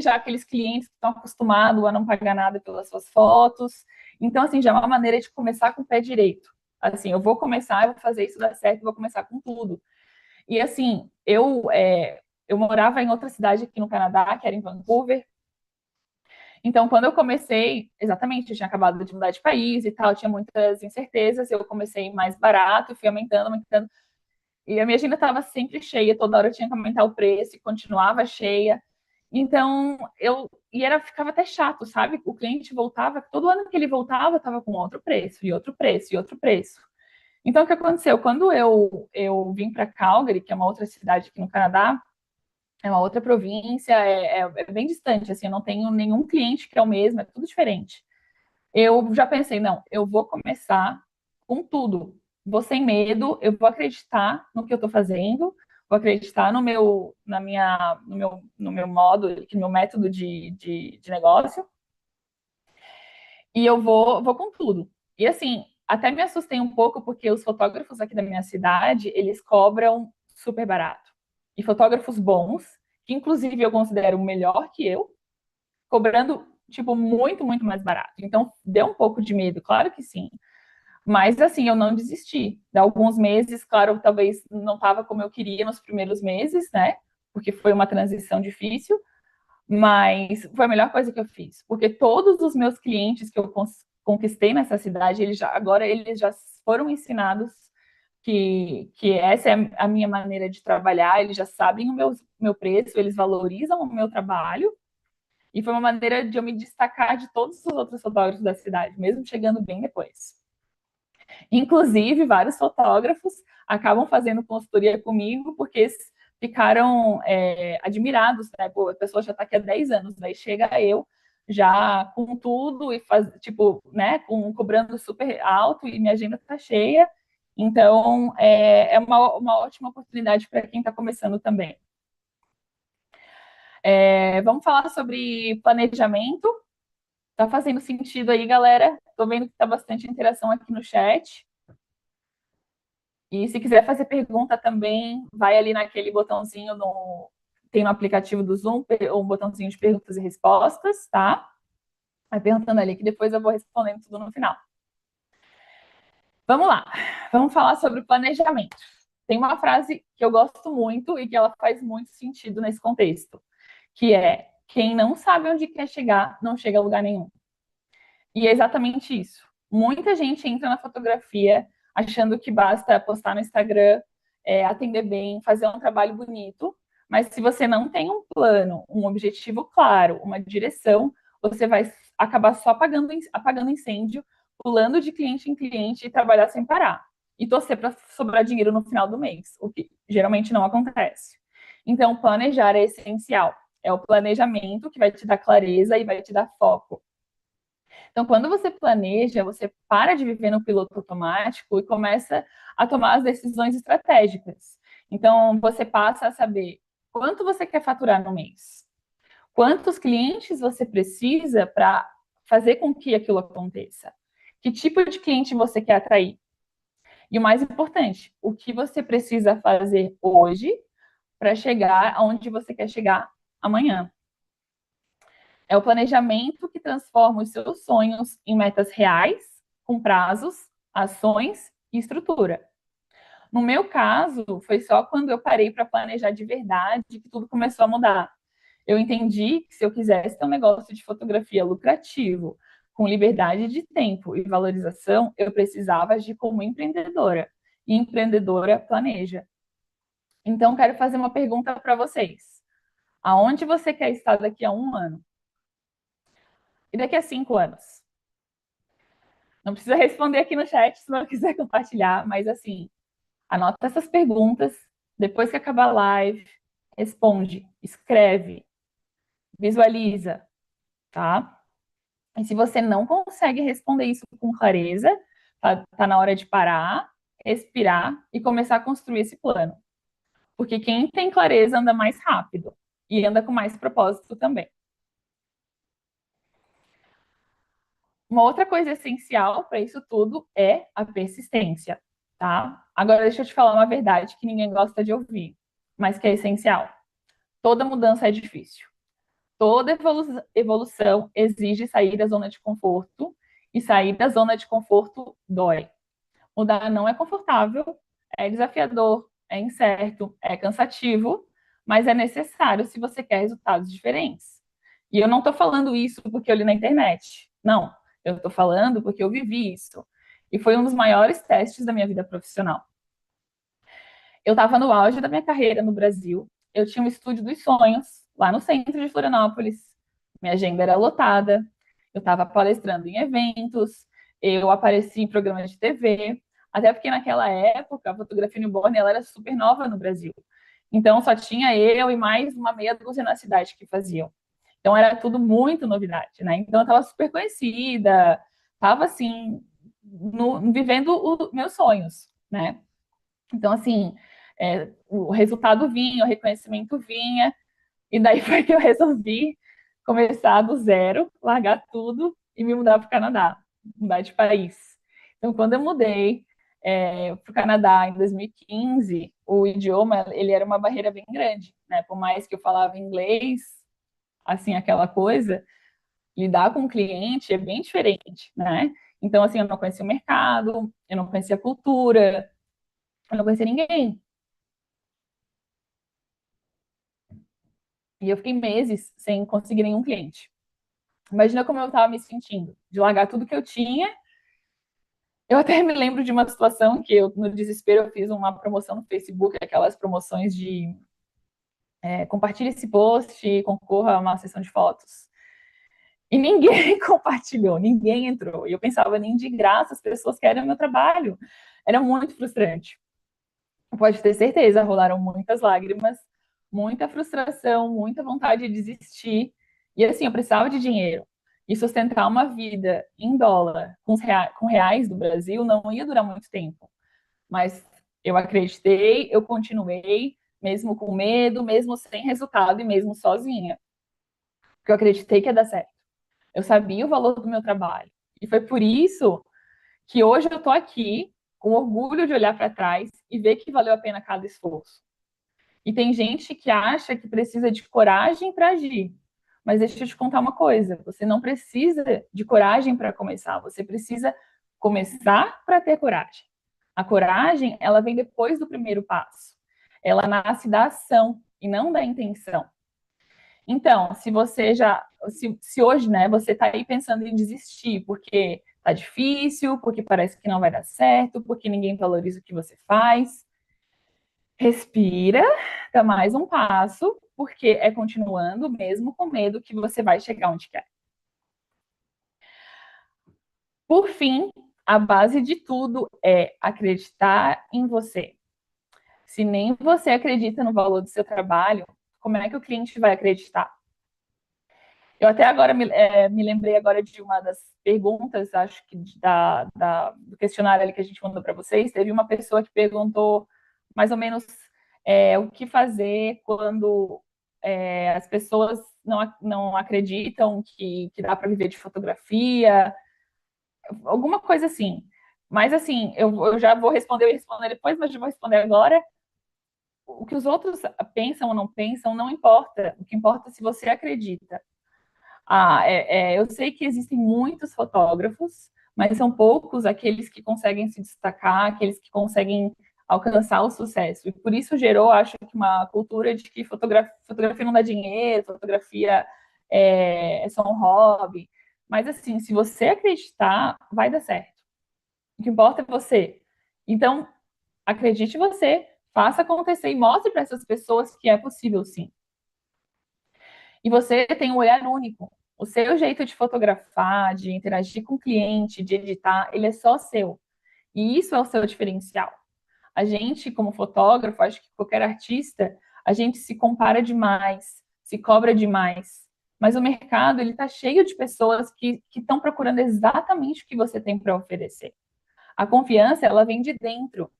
já aqueles clientes que estão acostumados a não pagar nada pelas suas fotos. Então, assim, já é uma maneira de começar com o pé direito. Assim, eu vou começar, eu vou fazer isso dar certo, vou começar com tudo. E assim, eu morava em outra cidade aqui no Canadá, que era em Vancouver. Então, quando eu comecei, exatamente, eu tinha acabado de mudar de país e tal, tinha muitas incertezas, eu comecei mais barato, fui aumentando, aumentando. E a minha agenda estava sempre cheia, toda hora eu tinha que aumentar o preço e continuava cheia. Então, ficava até chato, sabe? O cliente voltava, todo ano que ele voltava, estava com outro preço, e outro preço, e outro preço. Então, o que aconteceu? Quando eu vim para Calgary, que é uma outra cidade aqui no Canadá, é uma outra província, é bem distante, assim, eu não tenho nenhum cliente que é o mesmo, é tudo diferente. Eu já pensei, não, eu vou começar com tudo. Vou sem medo, eu vou acreditar no que eu estou fazendo, vou acreditar no meu modo, no meu método de negócio, e eu vou com tudo. E assim, até me assustei um pouco, porque os fotógrafos aqui da minha cidade, eles cobram super barato. E fotógrafos bons, que inclusive eu considero melhor que eu, cobrando, tipo, muito, muito mais barato. Então, deu um pouco de medo, claro que sim. Mas, assim, eu não desisti. De alguns meses, claro, talvez não estava como eu queria nos primeiros meses, né? Porque foi uma transição difícil, mas foi a melhor coisa que eu fiz, porque todos os meus clientes que eu conquistei nessa cidade, agora eles já foram ensinados que essa é a minha maneira de trabalhar, eles já sabem o meu preço, eles valorizam o meu trabalho, e foi uma maneira de eu me destacar de todos os outros fotógrafos da cidade, mesmo chegando bem depois. Inclusive, vários fotógrafos acabam fazendo consultoria comigo porque ficaram admirados, né? Pô, a pessoa já está aqui há 10 anos, daí chega eu já com tudo e tipo, né, cobrando super alto e minha agenda está cheia. Então, é uma ótima oportunidade para quem está começando também. Vamos falar sobre planejamento. Tá fazendo sentido aí, galera? Tô vendo que tá bastante interação aqui no chat. E se quiser fazer pergunta também, vai ali naquele botãozinho tem no aplicativo do Zoom, um botãozinho de perguntas e respostas, tá? Vai perguntando ali que depois eu vou respondendo tudo no final. Vamos lá, vamos falar sobre o planejamento. Tem uma frase que eu gosto muito e que ela faz muito sentido nesse contexto, que é: quem não sabe onde quer chegar, não chega a lugar nenhum. E é exatamente isso. Muita gente entra na fotografia achando que basta postar no Instagram, atender bem, fazer um trabalho bonito, mas se você não tem um plano, um objetivo claro, uma direção, você vai acabar só apagando incêndio, pulando de cliente em cliente e trabalhar sem parar. E torcer para sobrar dinheiro no final do mês, o que geralmente não acontece. Então, planejar é essencial. É o planejamento que vai te dar clareza e vai te dar foco. Então, quando você planeja, você para de viver no piloto automático e começa a tomar as decisões estratégicas. Então, você passa a saber quanto você quer faturar no mês, quantos clientes você precisa para fazer com que aquilo aconteça, que tipo de cliente você quer atrair. E o mais importante, o que você precisa fazer hoje para chegar aonde você quer chegar amanhã. É o planejamento que transforma os seus sonhos em metas reais, com prazos, ações e estrutura. No meu caso, foi só quando eu parei para planejar de verdade que tudo começou a mudar. Eu entendi que se eu quisesse ter um negócio de fotografia lucrativo, com liberdade de tempo e valorização, eu precisava agir como empreendedora. E empreendedora planeja. Então, quero fazer uma pergunta para vocês. Aonde você quer estar daqui a 1 ano? E daqui a 5 anos? Não precisa responder aqui no chat se não quiser compartilhar, mas assim, anota essas perguntas, depois que acabar a live, responde, escreve, visualiza, tá? E se você não consegue responder isso com clareza, tá na hora de parar, respirar e começar a construir esse plano. Porque quem tem clareza anda mais rápido e anda com mais propósito também. Uma outra coisa essencial para isso tudo é a persistência, tá? Agora deixa eu te falar uma verdade que ninguém gosta de ouvir, mas que é essencial. Toda mudança é difícil. Toda evolução exige sair da zona de conforto e sair da zona de conforto dói. Mudar não é confortável, é desafiador, é incerto, é cansativo, mas é necessário se você quer resultados diferentes. E eu não estou falando isso porque eu li na internet. Não, eu estou falando porque eu vivi isso. E foi um dos maiores testes da minha vida profissional. Eu estava no auge da minha carreira no Brasil. Eu tinha um estúdio dos sonhos lá no centro de Florianópolis. Minha agenda era lotada. Eu estava palestrando em eventos. Eu apareci em programas de TV. Até porque naquela época a fotografia newborn ela era super nova no Brasil. Então só tinha eu e mais uma meia dúzia na cidade que faziam. Então era tudo muito novidade, né? Então eu estava super conhecida, estava assim vivendo os meus sonhos, né? Então, assim, o resultado vinha, o reconhecimento vinha, e daí foi que eu resolvi começar do zero, largar tudo e me mudar para o Canadá, mudar de país. Então, quando eu mudei para o Canadá em 2015, o idioma ele era uma barreira bem grande, né? Por mais que eu falava inglês, assim, aquela coisa, lidar com o cliente é bem diferente, né? Então, assim, eu não conhecia o mercado, eu não conhecia a cultura, eu não conhecia ninguém. E eu fiquei meses sem conseguir nenhum cliente. Imagina como eu estava me sentindo, de largar tudo que eu tinha. Eu até me lembro de uma situação que eu, no desespero, eu fiz uma promoção no Facebook, aquelas promoções de compartilhe esse post e concorra a uma sessão de fotos. E ninguém compartilhou, ninguém entrou. E eu pensava, nem de graça as pessoas querem o meu trabalho. Era muito frustrante. Pode ter certeza, rolaram muitas lágrimas, muita frustração, muita vontade de desistir. E assim, eu precisava de dinheiro. E sustentar uma vida em dólar, com reais do Brasil, não ia durar muito tempo. Mas eu acreditei, eu continuei, mesmo com medo, mesmo sem resultado e mesmo sozinha. Porque eu acreditei que ia dar certo. Eu sabia o valor do meu trabalho. E foi por isso que hoje eu estou aqui, com orgulho de olhar para trás e ver que valeu a pena cada esforço. E tem gente que acha que precisa de coragem para agir. Mas deixa eu te contar uma coisa: você não precisa de coragem para começar, você precisa começar para ter coragem. A coragem, ela vem depois do primeiro passo. Ela nasce da ação e não da intenção. Então, se você se hoje, né, você está aí pensando em desistir porque tá difícil, porque parece que não vai dar certo, porque ninguém valoriza o que você faz, respira, dá mais um passo, porque é continuando mesmo com medo que você vai chegar onde quer. Por fim, a base de tudo é acreditar em você. Se nem você acredita no valor do seu trabalho, como é que o cliente vai acreditar? Eu até agora me lembrei agora de uma das perguntas, acho que do questionário ali que a gente mandou para vocês. Teve uma pessoa que perguntou mais ou menos o que fazer quando as pessoas não acreditam que dá para viver de fotografia, alguma coisa assim. Mas assim, eu já vou responder, eu ia responder depois, mas já vou responder agora. O que os outros pensam ou não pensam não importa. O que importa é se você acredita. Eu sei que existem muitos fotógrafos, mas são poucos aqueles que conseguem se destacar, aqueles que conseguem alcançar o sucesso. E por isso gerou, acho que, uma cultura de que fotografia não dá dinheiro, fotografia é só um hobby. Mas, assim, se você acreditar, vai dar certo. O que importa é você. Então, acredite em você, faça acontecer e mostre para essas pessoas que é possível, sim. E você tem um olhar único. O seu jeito de fotografar, de interagir com o cliente, de editar, ele é só seu. E isso é o seu diferencial. A gente, como fotógrafo, acho que qualquer artista, a gente se compara demais, se cobra demais. Mas o mercado, ele está cheio de pessoas que estão procurando exatamente o que você tem para oferecer. A confiança, ela vem de dentro.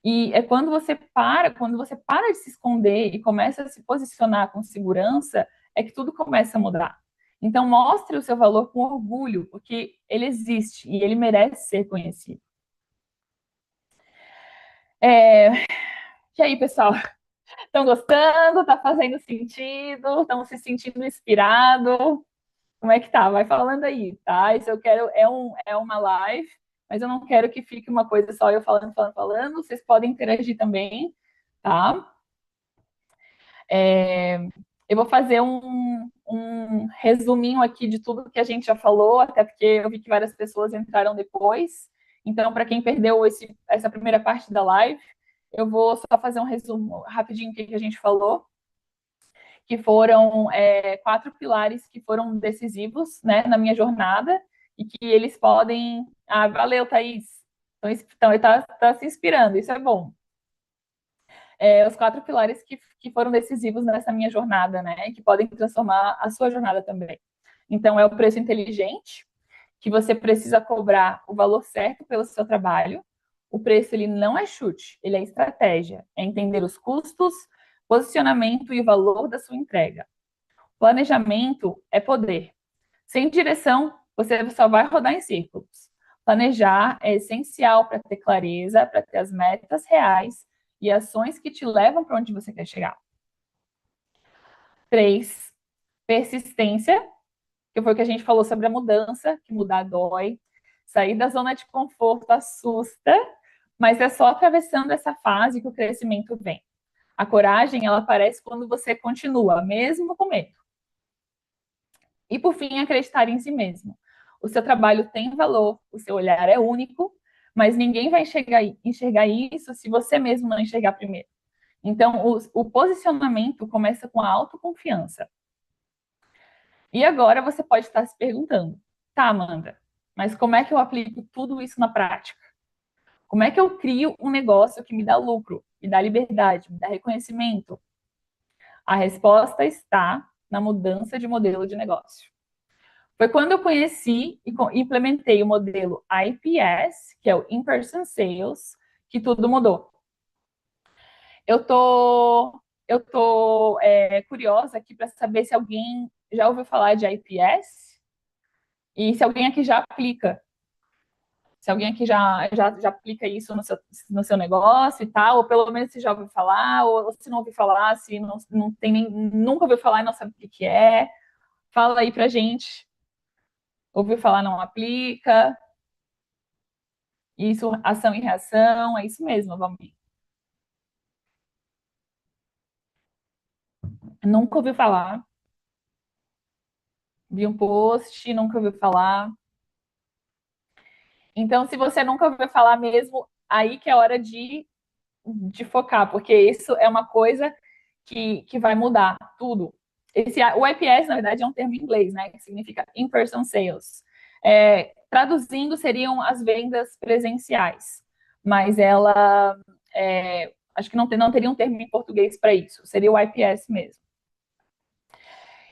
E é quando você para de se esconder e começa a se posicionar com segurança, é que tudo começa a mudar. Então, mostre o seu valor com orgulho, porque ele existe e ele merece ser conhecido. E aí, pessoal? Estão gostando? Tá fazendo sentido? Estão se sentindo inspirado? Como é que tá? Vai falando aí, tá? Isso eu quero, é uma live, mas eu não quero que fique uma coisa só eu falando, falando, falando. Vocês podem interagir também, tá? Eu vou fazer um resuminho aqui de tudo que a gente já falou, até porque eu vi que várias pessoas entraram depois. Então, para quem perdeu essa primeira parte da live, eu vou só fazer um resumo rapidinho do que a gente falou, que foram 4 pilares que foram decisivos, né, na minha jornada e que eles podem. Ah, valeu, Thaís. Então ele tá se inspirando, isso é bom. Os 4 pilares que foram decisivos nessa minha jornada, né? Que podem transformar a sua jornada também. Então, é o preço inteligente, que você precisa cobrar o valor certo pelo seu trabalho. O preço, ele não é chute, ele é estratégia. É entender os custos, posicionamento e o valor da sua entrega. Planejamento é poder. Sem direção, você só vai rodar em círculos. Planejar é essencial para ter clareza, para ter as metas reais e ações que te levam para onde você quer chegar. 3, persistência, que foi o que a gente falou sobre a mudança, que mudar dói. Sair da zona de conforto assusta, mas é só atravessando essa fase que o crescimento vem. A coragem, ela aparece quando você continua, mesmo com medo. E, por fim, acreditar em si mesmo. O seu trabalho tem valor, o seu olhar é único, mas ninguém vai enxergar isso se você mesmo não enxergar primeiro. Então, o posicionamento começa com a autoconfiança. E agora você pode estar se perguntando, tá, Amanda, mas como é que eu aplico tudo isso na prática? Como é que eu crio um negócio que me dá lucro, me dá liberdade, me dá reconhecimento? A resposta está na mudança de modelo de negócio. Foi quando eu conheci e implementei o modelo IPS, que é o In-Person Sales, que tudo mudou. Eu tô curiosa aqui para saber se alguém já ouviu falar de IPS e se alguém aqui já aplica. Se alguém aqui já aplica isso no seu negócio e tal, ou pelo menos se já ouviu falar, ou se não ouviu falar, se não tem nunca ouviu falar e não sabe o que é. Fala aí pra gente. Ouviu falar, não aplica. Isso, ação e reação, é isso mesmo, Valmir. Nunca ouviu falar. Vi um post, nunca ouviu falar. Então, se você nunca ouviu falar mesmo, aí que é hora de focar, porque isso é uma coisa que vai mudar tudo. O IPS, na verdade, é um termo em inglês, né? Que significa In-Person Sales. traduzindo, seriam as vendas presenciais, mas ela, acho que não teria um termo em português para isso, seria o IPS mesmo.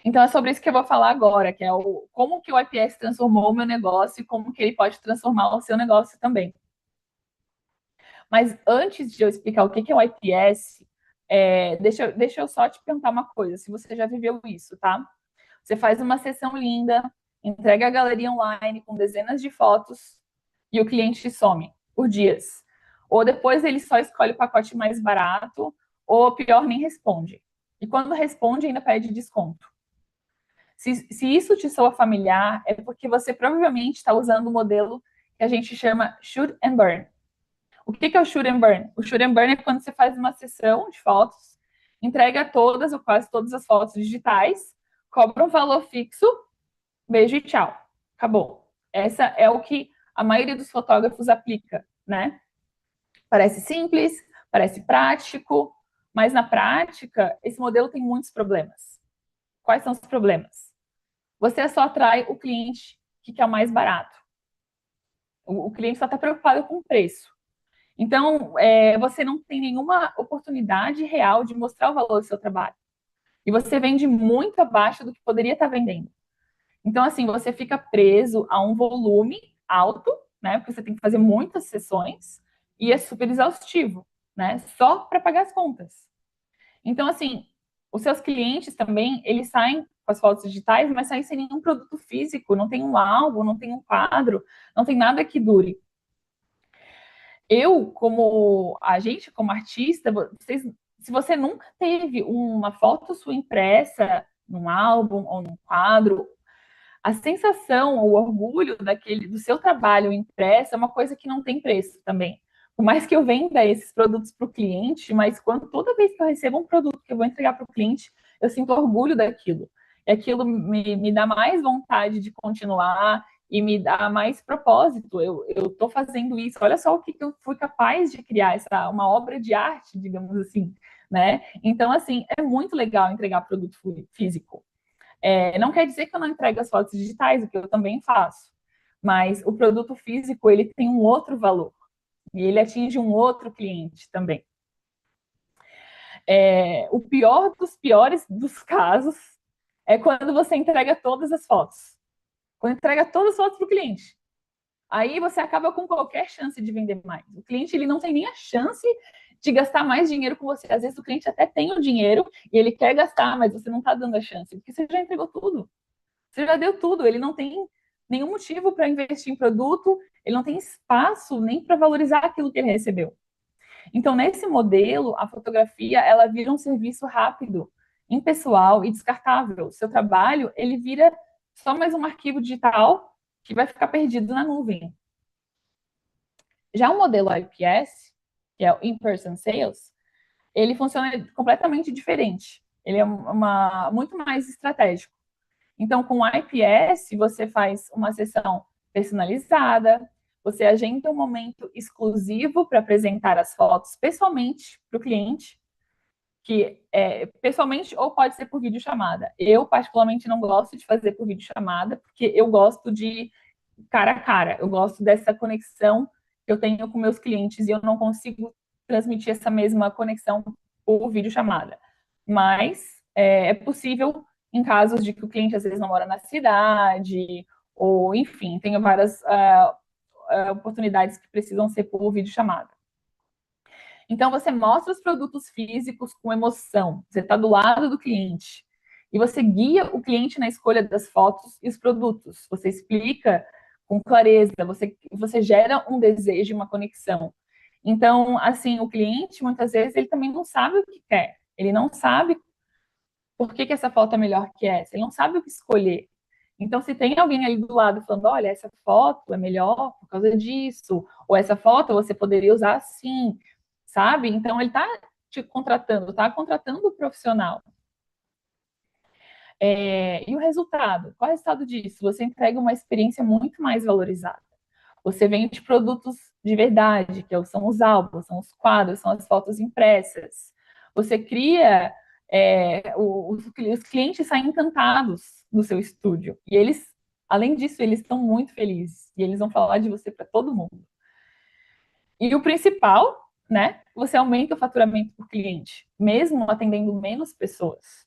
Então é sobre isso que eu vou falar agora, que é como que o IPS transformou o meu negócio e como que ele pode transformar o seu negócio também. Mas antes de eu explicar o que é o IPS, deixa eu só te perguntar uma coisa, se você já viveu isso, tá? Você faz uma sessão linda, entrega a galeria online com dezenas de fotos e o cliente some por dias. Ou depois ele só escolhe o pacote mais barato, ou pior, nem responde. E quando responde, ainda pede desconto. Se isso te soa familiar, é porque você provavelmente está usando o modelo que a gente chama shoot and burn. O que é o shoot and burn? O shoot and burn é quando você faz uma sessão de fotos, entrega todas ou quase todas as fotos digitais, cobra um valor fixo, beijo e tchau. Acabou. Essa é o que a maioria dos fotógrafos aplica, né? Parece simples, parece prático, mas na prática, esse modelo tem muitos problemas. Quais são os problemas? Você só atrai o cliente que quer o mais barato. O cliente só está preocupado com o preço. Então, você não tem nenhuma oportunidade real de mostrar o valor do seu trabalho. E você vende muito abaixo do que poderia estar vendendo. Então, assim, você fica preso a um volume alto, né? Porque você tem que fazer muitas sessões e é super exaustivo, né? Só para pagar as contas. Então, assim, os seus clientes também, eles saem com as fotos digitais, mas saem sem nenhum produto físico, não tem um álbum, não tem um quadro, não tem nada que dure. Como artista, se você nunca teve uma foto sua impressa num álbum ou num quadro, a sensação, o orgulho do seu trabalho impresso é uma coisa que não tem preço também. Por mais que eu venda esses produtos para o cliente, mas toda vez que eu recebo um produto que eu vou entregar para o cliente, eu sinto orgulho daquilo. E aquilo me dá mais vontade de continuar e me dá mais propósito. Eu estou fazendo isso. Olha só o que eu fui capaz de criar, uma obra de arte, digamos assim, né? Então, assim, é muito legal entregar produto físico. Não quer dizer que eu não entrego as fotos digitais, o que eu também faço. Mas o produto físico, ele tem um outro valor. E ele atinge um outro cliente também. O pior dos piores dos casos é quando você entrega todas as fotos. Quando entrega todas as fotos para o cliente. Aí você acaba com qualquer chance de vender mais. O cliente ele não tem nem a chance de gastar mais dinheiro com você. Às vezes o cliente até tem o dinheiro e ele quer gastar, mas você não está dando a chance, porque você já entregou tudo. Você já deu tudo, ele não tem nenhum motivo para investir em produto, ele não tem espaço nem para valorizar aquilo que ele recebeu. Então, nesse modelo, a fotografia ela vira um serviço rápido, impessoal e descartável. Seu trabalho ele vira só mais um arquivo digital que vai ficar perdido na nuvem. Já o modelo IPS, que é o In-Person Sales, ele funciona completamente diferente. Ele é muito mais estratégico. Então, com o IPS, você faz uma sessão personalizada, você agenda um momento exclusivo para apresentar as fotos pessoalmente para o cliente, que é pessoalmente ou pode ser por videochamada. Eu, particularmente, não gosto de fazer por videochamada, porque eu gosto de cara a cara, eu gosto dessa conexão que eu tenho com meus clientes e eu não consigo transmitir essa mesma conexão por videochamada. Mas é possível em casos de que o cliente às vezes não mora na cidade, ou enfim, tem várias oportunidades que precisam ser por videochamada. Então, você mostra os produtos físicos com emoção, você está do lado do cliente, e você guia o cliente na escolha das fotos e os produtos, você explica com clareza, você gera um desejo, uma conexão. Então, assim, o cliente, muitas vezes, ele também não sabe o que quer, ele não sabe por que essa foto é melhor que essa, ele não sabe o que escolher. Então, se tem alguém ali do lado falando, olha, essa foto é melhor por causa disso, ou essa foto você poderia usar assim, sabe? Então, ele está te contratando, está contratando o profissional. E o resultado? Qual é o resultado disso? Você entrega uma experiência muito mais valorizada. Você vende produtos de verdade, que são os álbuns, são os quadros, são as fotos impressas. Você cria, os clientes saem encantados do seu estúdio. E eles Além disso, eles estão muito felizes e eles vão falar de você para todo mundo. E o principal, né? Você aumenta o faturamento por cliente, mesmo atendendo menos pessoas.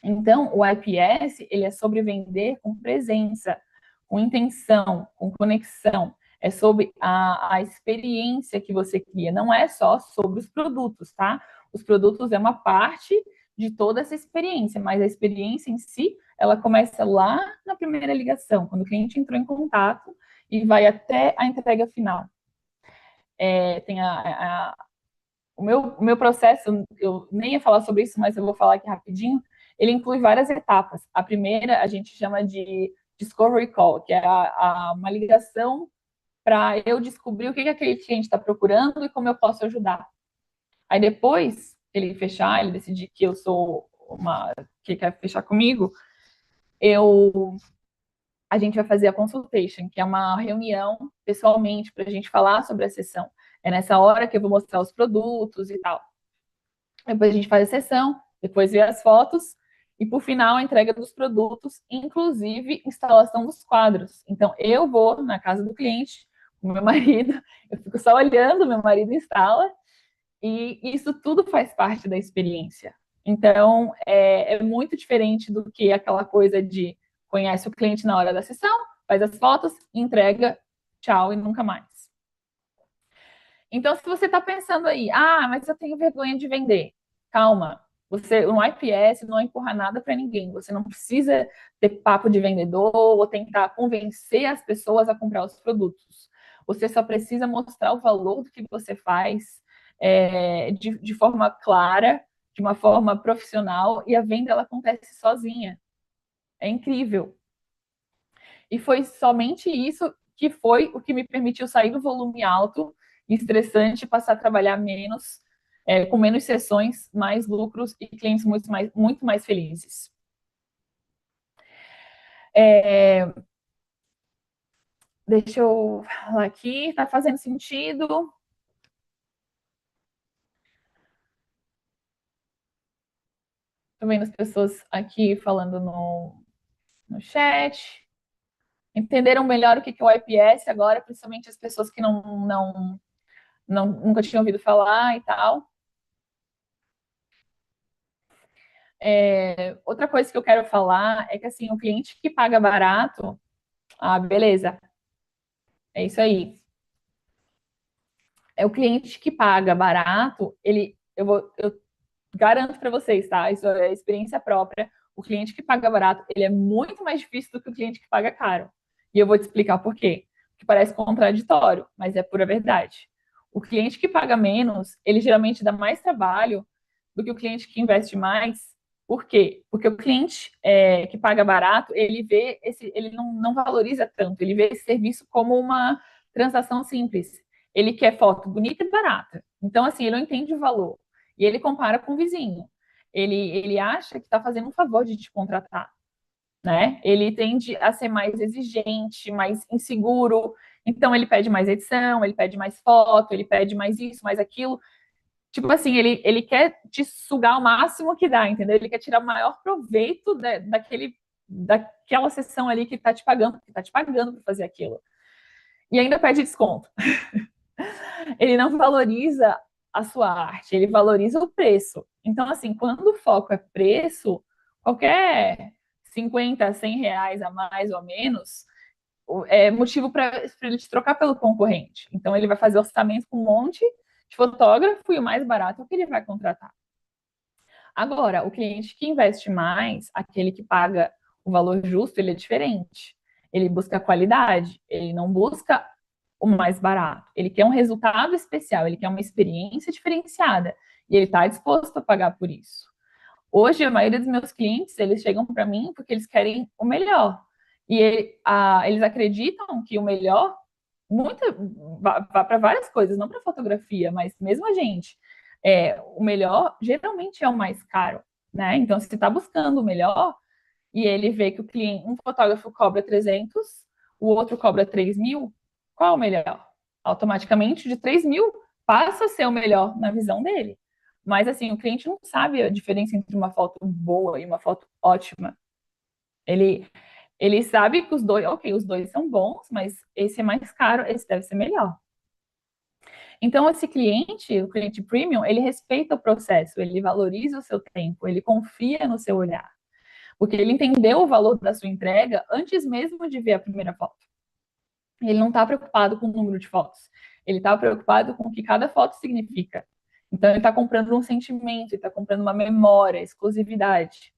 Então, o IPS, ele é sobre vender com presença, com intenção, com conexão. É sobre a experiência que você cria. Não é só sobre os produtos, tá? Os produtos é uma parte de toda essa experiência, mas a experiência em si, ela começa lá na primeira ligação, quando o cliente entrou em contato e vai até a entrega final. Tem o meu processo, eu nem ia falar sobre isso, mas eu vou falar aqui rapidinho. Ele inclui várias etapas. A primeira a gente chama de Discovery Call, que é uma ligação para eu descobrir o que aquele cliente está procurando e como eu posso ajudar. Aí depois ele fechar, ele decidir que eu sou que quer fechar comigo, a gente vai fazer a consultation, que é uma reunião pessoalmente para a gente falar sobre a sessão. É nessa hora que eu vou mostrar os produtos e tal. Depois a gente faz a sessão, depois vê as fotos e, por final, a entrega dos produtos, inclusive instalação dos quadros. Então, eu vou na casa do cliente, com meu marido, eu fico só olhando, meu marido instala, e isso tudo faz parte da experiência. Então, é muito diferente do que aquela coisa de conhece o cliente na hora da sessão, faz as fotos, entrega, tchau e nunca mais. Então, se você está pensando aí, mas eu tenho vergonha de vender, calma. Você, no IPS não empurra nada para ninguém. Você não precisa ter papo de vendedor ou tentar convencer as pessoas a comprar os produtos. Você só precisa mostrar o valor do que você faz de forma clara, de uma forma profissional, e a venda ela acontece sozinha. É incrível. E foi somente isso que foi o que me permitiu sair do volume alto e estressante e passar a trabalhar menos, com menos sessões, mais lucros e clientes muito mais felizes. Deixa eu falar aqui, tá fazendo sentido? Tô vendo as pessoas aqui falando no chat. Entenderam melhor o que é o IPS agora, principalmente as pessoas que nunca tinham ouvido falar e tal. Outra coisa que eu quero falar é que assim, o cliente que paga barato, beleza, é isso aí. É o cliente que paga barato, eu garanto para vocês, tá? Isso é experiência própria. O cliente que paga barato, ele é muito mais difícil do que o cliente que paga caro. E eu vou te explicar por quê. Que parece contraditório, mas é pura verdade. O cliente que paga menos, ele geralmente dá mais trabalho do que o cliente que investe mais. Por quê? Porque o cliente que paga barato, ele não valoriza tanto, ele vê esse serviço como uma transação simples. Ele quer foto bonita e barata. Então, assim, ele não entende o valor. E ele compara com o vizinho. Ele acha que está fazendo um favor de te contratar, né? Ele tende a ser mais exigente, mais inseguro. Então, ele pede mais edição, ele pede mais foto, ele pede mais isso, mais aquilo. Tipo assim, ele quer te sugar o máximo que dá, entendeu? Ele quer tirar o maior proveito daquela sessão ali que está te pagando para fazer aquilo. E ainda pede desconto. Ele não valoriza a sua arte, ele valoriza o preço. Então, assim, quando o foco é preço, qualquer 50, 100 reais a mais ou a menos é motivo para ele te trocar pelo concorrente. Então, ele vai fazer orçamento com um monte de fotógrafo e o mais barato é o que ele vai contratar. Agora, o cliente que investe mais, aquele que paga o valor justo, ele é diferente. Ele busca qualidade, ele não busca o mais barato. Ele quer um resultado especial, ele quer uma experiência diferenciada e ele está disposto a pagar por isso. Hoje, a maioria dos meus clientes, eles chegam para mim porque eles querem o melhor. E eles acreditam que o melhor vá para várias coisas, não para fotografia, mas mesmo a gente. O melhor geralmente é o mais caro, né? Então, se você está buscando o melhor e ele vê que um fotógrafo cobra 300, o outro cobra 3.000, qual é o melhor? Automaticamente, de 3.000 passa a ser o melhor na visão dele. Mas, assim, o cliente não sabe a diferença entre uma foto boa e uma foto ótima. Ele, Ele sabe que os dois, ok, os dois são bons, mas esse é mais caro, esse deve ser melhor. Então, esse cliente, o cliente premium, ele respeita o processo, ele valoriza o seu tempo, ele confia no seu olhar, porque ele entendeu o valor da sua entrega antes mesmo de ver a primeira foto. Ele não está preocupado com o número de fotos, ele está preocupado com o que cada foto significa. Então, ele está comprando um sentimento, ele está comprando uma memória, exclusividade.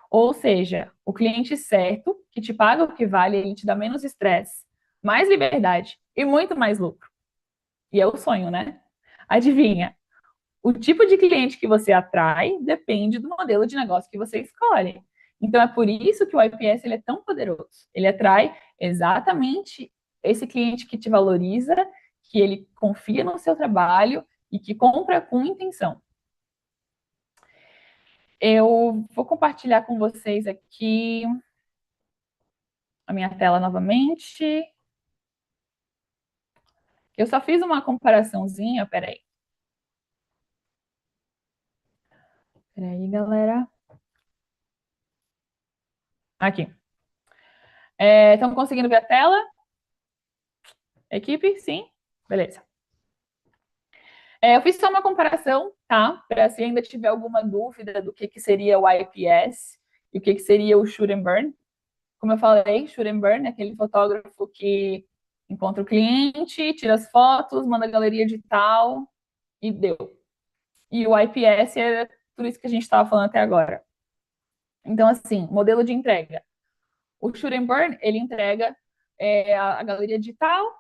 Ou seja, o cliente certo, que te paga o que vale, ele te dá menos estresse, mais liberdade e muito mais lucro. E é o sonho, né? Adivinha? O tipo de cliente que você atrai depende do modelo de negócio que você escolhe. Então é por isso que o IPS ele é tão poderoso. Ele atrai exatamente esse cliente que te valoriza, que ele confia no seu trabalho e que compra com intenção. Eu vou compartilhar com vocês aqui a minha tela novamente. Eu só fiz uma comparaçãozinha, peraí. Peraí, galera. Aqui. Estão conseguindo ver a tela? Equipe? Sim? Beleza. Eu fiz só uma comparação, tá? Para se ainda tiver alguma dúvida do que seria o IPS e o que seria o shoot and burn. Como eu falei, shoot and burn é aquele fotógrafo que encontra o cliente, tira as fotos, manda a galeria digital e deu. E o IPS é tudo isso que a gente estava falando até agora. Então, assim, modelo de entrega. O shoot and burn, ele entrega a galeria digital.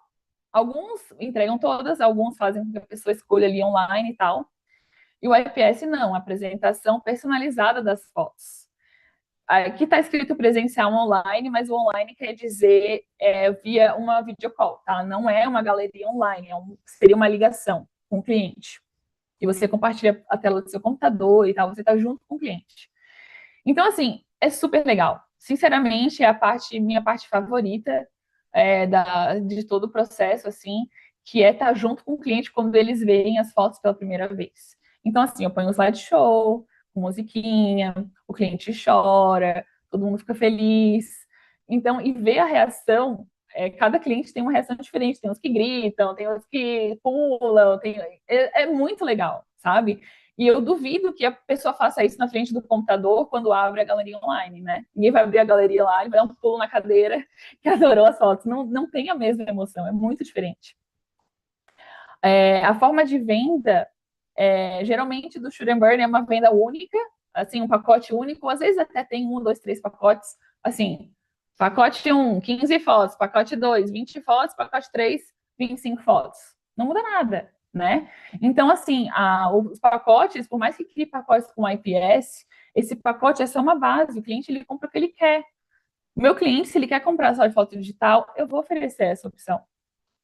Alguns entregam todas, alguns fazem com que a pessoa escolha ali online e tal. E o IPS não, apresentação personalizada das fotos. Aqui está escrito presencial online, mas o online quer dizer via uma videocall, tá? Não é uma galeria online, seria uma ligação com o cliente. E você compartilha a tela do seu computador e tal, você está junto com o cliente. Então, assim, é super legal. Sinceramente, é minha parte favorita de todo o processo, assim, que é estar junto com o cliente quando eles verem as fotos pela primeira vez. Então, assim, eu ponho um slideshow, com musiquinha, o cliente chora, todo mundo fica feliz. Então, e ver a reação, cada cliente tem uma reação diferente. Tem uns que gritam, tem uns que pulam, é muito legal, sabe? E eu duvido que a pessoa faça isso na frente do computador quando abre a galeria online, né? Ninguém vai abrir a galeria lá, ele vai dar um pulo na cadeira que adorou as fotos. Não, não tem a mesma emoção, é muito diferente. A forma de venda, geralmente do Shoot and Burn é uma venda única, assim, um pacote único, às vezes até tem 1, 2, 3 pacotes, assim, pacote 1, 15 fotos, pacote 2, 20 fotos, pacote 3, 25 fotos. Não muda nada, né? Então, assim, os pacotes, por mais que crie pacotes com IPS, esse pacote é só uma base, o cliente ele compra o que ele quer. O meu cliente, se ele quer comprar só de foto digital, eu vou oferecer essa opção.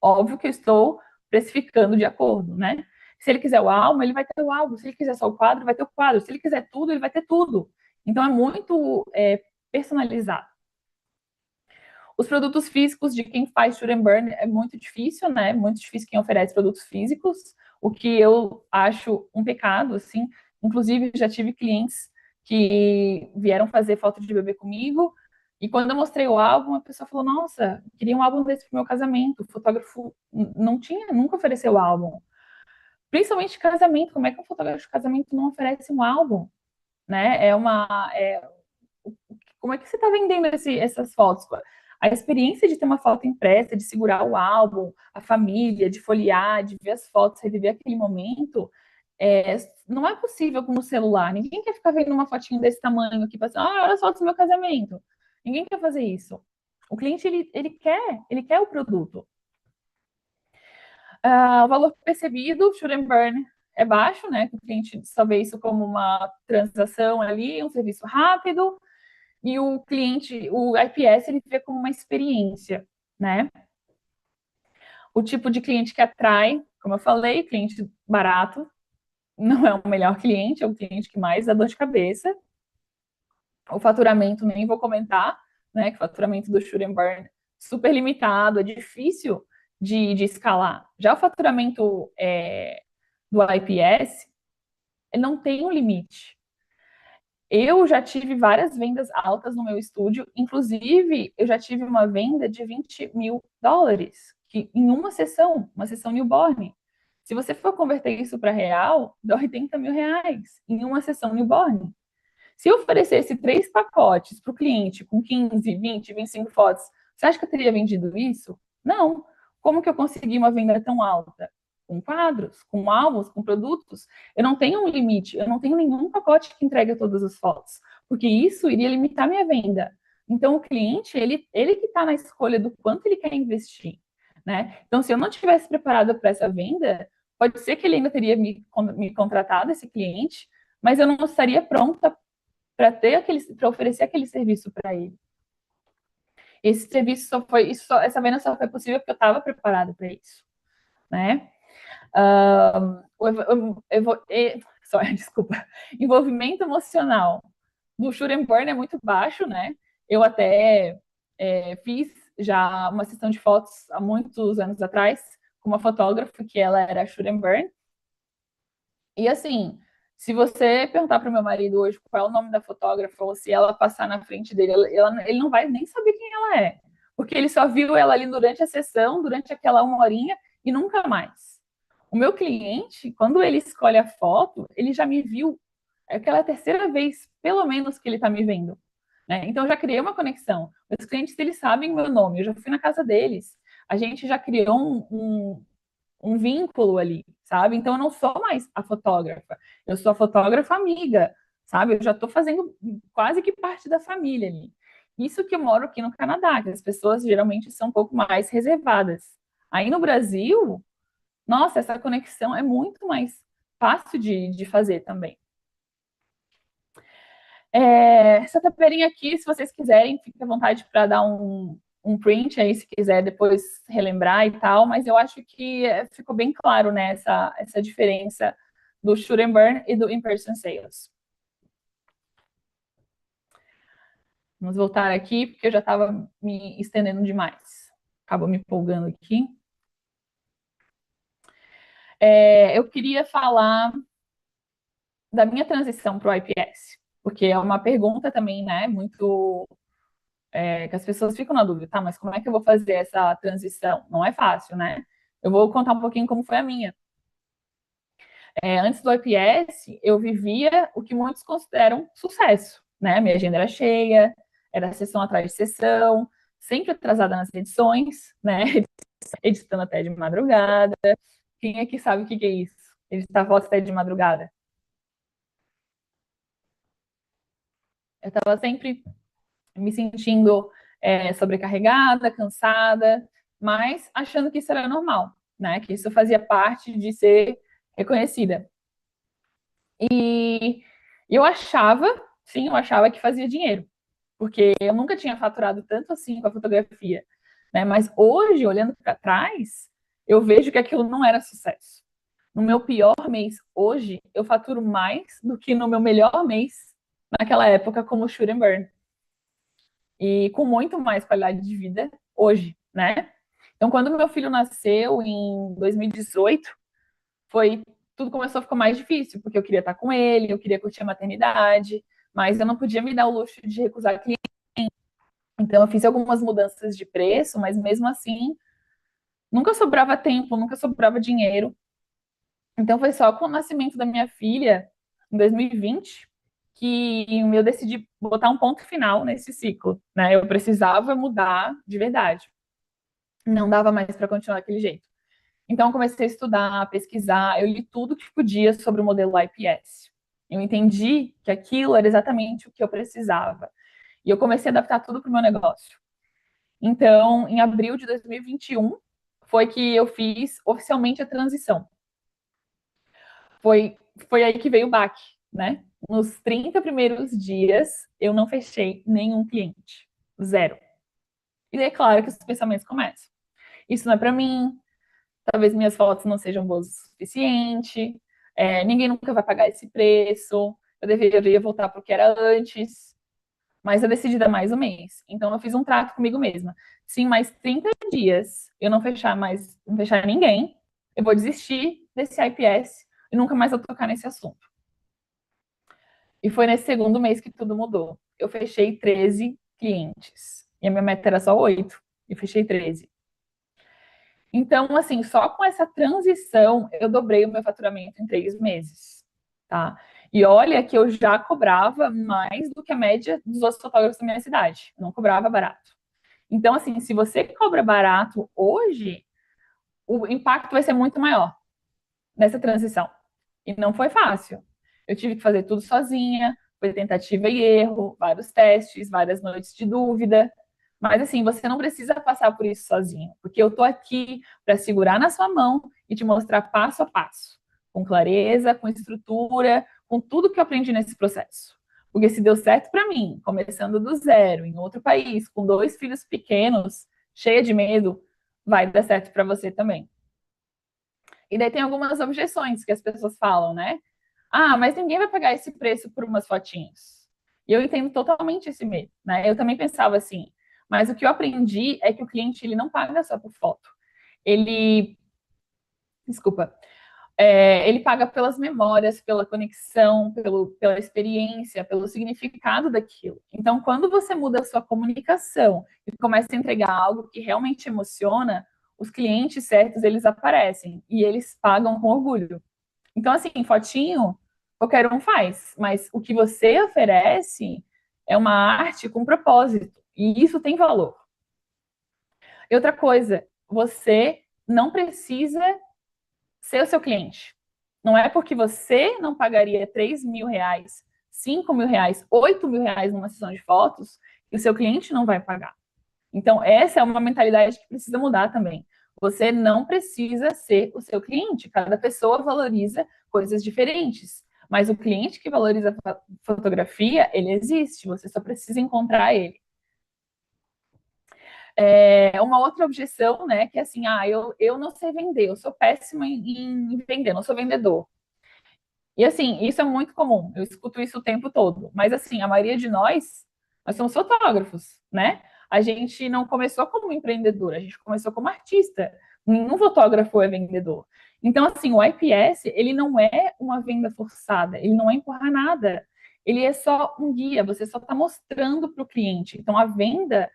Óbvio que eu estou precificando de acordo, né? Se ele quiser o álbum, ele vai ter o álbum. Se ele quiser só o quadro, vai ter o quadro. Se ele quiser tudo, ele vai ter tudo. Então é muito personalizado. Os produtos físicos de quem faz shoot and burn é muito difícil, né? Muito difícil quem oferece produtos físicos, o que eu acho um pecado, assim. Inclusive, já tive clientes que vieram fazer foto de bebê comigo, e quando eu mostrei o álbum, a pessoa falou: Nossa, queria um álbum desse pro meu casamento. O fotógrafo não tinha, nunca ofereceu o álbum. Principalmente de casamento, como é que um fotógrafo de casamento não oferece um álbum? Né? Como é que você está vendendo essas fotos? A experiência de ter uma foto impressa, de segurar o álbum, a família, de folhear, de ver as fotos, reviver aquele momento, não é possível com o celular. Ninguém quer ficar vendo uma fotinho desse tamanho aqui, passando, olha as fotos do meu casamento. Ninguém quer fazer isso. O cliente, ele quer o produto. O valor percebido, shoot and burn, é baixo, né? O cliente só vê isso como uma transação ali, um serviço rápido, e o cliente, o IPS, ele vê como uma experiência, né? O tipo de cliente que atrai, como eu falei, cliente barato, não é o melhor cliente, é o cliente que mais dá dor de cabeça. O faturamento nem vou comentar, né? Que o faturamento do Shoot and Burn super limitado, é difícil de escalar. Já o faturamento do IPS, ele não tem um limite. Eu já tive várias vendas altas no meu estúdio, inclusive eu já tive uma venda de US$ 20.000, que em uma sessão newborn. Se você for converter isso para real, dá R$ 80.000 em uma sessão newborn. Se eu oferecesse 3 pacotes para o cliente com 15, 20, 25 fotos, você acha que eu teria vendido isso? Não. Como que eu consegui uma venda tão alta? Com quadros, com álbuns, com produtos. Eu não tenho um limite, eu não tenho nenhum pacote que entregue todas as fotos, porque isso iria limitar minha venda. Então, o cliente, ele que está na escolha do quanto ele quer investir, né? Então, se eu não tivesse preparado para essa venda, pode ser que ele ainda teria me contratado, esse cliente, mas eu não estaria pronta para oferecer aquele serviço para ele. Esse serviço essa venda só foi possível porque eu estava preparada para isso, né? Desculpa. Envolvimento emocional do Shoot and Burn é muito baixo, né? Eu até fiz já uma sessão de fotos há muitos anos atrás com uma fotógrafa que ela era Shoot and Burn. E assim, se você perguntar para o meu marido hoje qual é o nome da fotógrafa, ou se ela passar na frente dele, ele não vai nem saber quem ela é. Porque ele só viu ela ali durante a sessão, durante aquela 1 horinha, e nunca mais. O meu cliente, quando ele escolhe a foto, ele já me viu. É aquela terceira vez, pelo menos, que ele está me vendo. Né? Então, eu já criei uma conexão. Os clientes, eles sabem meu nome. Eu já fui na casa deles. A gente já criou um vínculo ali, sabe? Então eu não sou mais a fotógrafa, eu sou a fotógrafa amiga, sabe? Eu já estou fazendo quase que parte da família ali. Isso que eu moro aqui no Canadá, que as pessoas geralmente são um pouco mais reservadas. Aí no Brasil, nossa, essa conexão é muito mais fácil de fazer também. Essa taperinha aqui, se vocês quiserem, fique à vontade para dar um print aí, se quiser depois relembrar e tal, mas eu acho que ficou bem claro, né, essa diferença do shoot and burn e do in-person sales. Vamos voltar aqui, porque eu já estava me estendendo demais. Acabou me empolgando aqui. Eu queria falar da minha transição para o IPS, porque é uma pergunta também, né, muito que as pessoas ficam na dúvida, tá, mas como é que eu vou fazer essa transição? Não é fácil, né? Eu vou contar um pouquinho como foi a minha. Antes do IPS, eu vivia o que muitos consideram sucesso, né? Minha agenda era cheia, era sessão atrás de sessão, sempre atrasada nas edições, né? Editando até de madrugada. Quem aqui sabe o que é isso? Editar foto até de madrugada. Eu estava sempre me sentindo sobrecarregada, cansada, mas achando que isso era normal, né? Que isso fazia parte de ser reconhecida. E eu achava, sim, eu achava que fazia dinheiro, porque eu nunca tinha faturado tanto assim com a fotografia, né? Mas hoje, olhando para trás, eu vejo que aquilo não era sucesso. No meu pior mês hoje, eu faturo mais do que no meu melhor mês naquela época como shoot and burn. E com muito mais qualidade de vida hoje, né? Então, quando meu filho nasceu em 2018, tudo começou a ficar mais difícil, porque eu queria estar com ele, eu queria curtir a maternidade, mas eu não podia me dar o luxo de recusar cliente. Então, eu fiz algumas mudanças de preço, mas mesmo assim, nunca sobrava tempo, nunca sobrava dinheiro. Então, foi só com o nascimento da minha filha, em 2020, que eu decidi botar um ponto final nesse ciclo, né? Eu precisava mudar de verdade. Não dava mais para continuar daquele jeito. Então, eu comecei a estudar, pesquisar, eu li tudo que podia sobre o modelo IPS. Eu entendi que aquilo era exatamente o que eu precisava. E eu comecei a adaptar tudo para o meu negócio. Então, em abril de 2021, foi que eu fiz oficialmente a transição. Foi aí que veio o baque, né? Nos 30 primeiros dias, eu não fechei nenhum cliente. Zero. E é claro que os pensamentos começam. Isso não é para mim, talvez minhas fotos não sejam boas o suficiente, ninguém nunca vai pagar esse preço, eu deveria voltar para o que era antes, mas eu decidi dar mais um mês. Então eu fiz um trato comigo mesma. Se em mais 30 dias eu não fechar ninguém, eu vou desistir desse IPS e nunca mais vou tocar nesse assunto. E foi nesse segundo mês que tudo mudou. Eu fechei 13 clientes. E a minha meta era só 8. E fechei 13. Então, assim, só com essa transição, eu dobrei o meu faturamento em 3 meses, tá? E olha que eu já cobrava mais do que a média dos outros fotógrafos da minha cidade. Eu não cobrava barato. Então, assim, se você cobra barato hoje, o impacto vai ser muito maior nessa transição. E não foi fácil. Eu tive que fazer tudo sozinha, foi tentativa e erro, vários testes, várias noites de dúvida. Mas assim, você não precisa passar por isso sozinho, porque eu tô aqui para segurar na sua mão e te mostrar passo a passo, com clareza, com estrutura, com tudo que eu aprendi nesse processo. Porque se deu certo para mim, começando do zero, em outro país, com 2 filhos pequenos, cheia de medo, vai dar certo para você também. E daí tem algumas objeções que as pessoas falam, né? Ah, mas ninguém vai pagar esse preço por umas fotinhos. E eu entendo totalmente esse medo, né? Eu também pensava assim, mas o que eu aprendi é que o cliente ele não paga só por foto. Ele, desculpa, ele paga pelas memórias, pela conexão, pela experiência, pelo significado daquilo. Então, quando você muda a sua comunicação e começa a entregar algo que realmente emociona, os clientes certos, eles aparecem e eles pagam com orgulho. Então, assim, fotinho, qualquer um faz, mas o que você oferece é uma arte com propósito, e isso tem valor. E outra coisa, você não precisa ser o seu cliente. Não é porque você não pagaria 3 mil reais, 5 mil reais, 8 mil reais numa sessão de fotos, que o seu cliente não vai pagar. Então, essa é uma mentalidade que precisa mudar também. Você não precisa ser o seu cliente. Cada pessoa valoriza coisas diferentes. Mas o cliente que valoriza a fotografia, ele existe. Você só precisa encontrar ele. Uma outra objeção, né, que é assim, eu não sei vender, eu sou péssima em vender, não sou vendedor. E assim, isso é muito comum, eu escuto isso o tempo todo. Mas assim, a maioria de nós somos fotógrafos, né? A gente não começou como empreendedor, a gente começou como artista. Nenhum fotógrafo é vendedor. Então, assim, o IPS, ele não é uma venda forçada, ele não é empurrar nada. Ele é só um guia, você só está mostrando para o cliente. Então, a venda,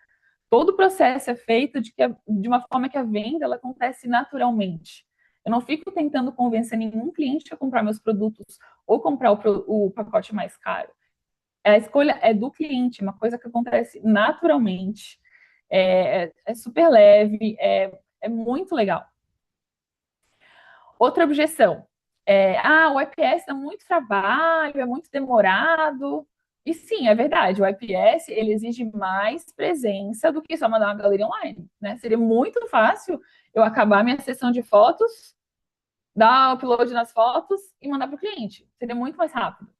todo o processo é feito de uma forma que a venda ela acontece naturalmente. Eu não fico tentando convencer nenhum cliente a comprar meus produtos ou comprar o pacote mais caro. A escolha é do cliente, uma coisa que acontece naturalmente. É super leve, é muito legal. Outra objeção. O IPS dá muito trabalho, é muito demorado. E sim, é verdade, o IPS ele exige mais presença do que só mandar uma galeria online, né? Seria muito fácil eu acabar minha sessão de fotos, dar upload nas fotos e mandar para o cliente. Seria muito mais rápido.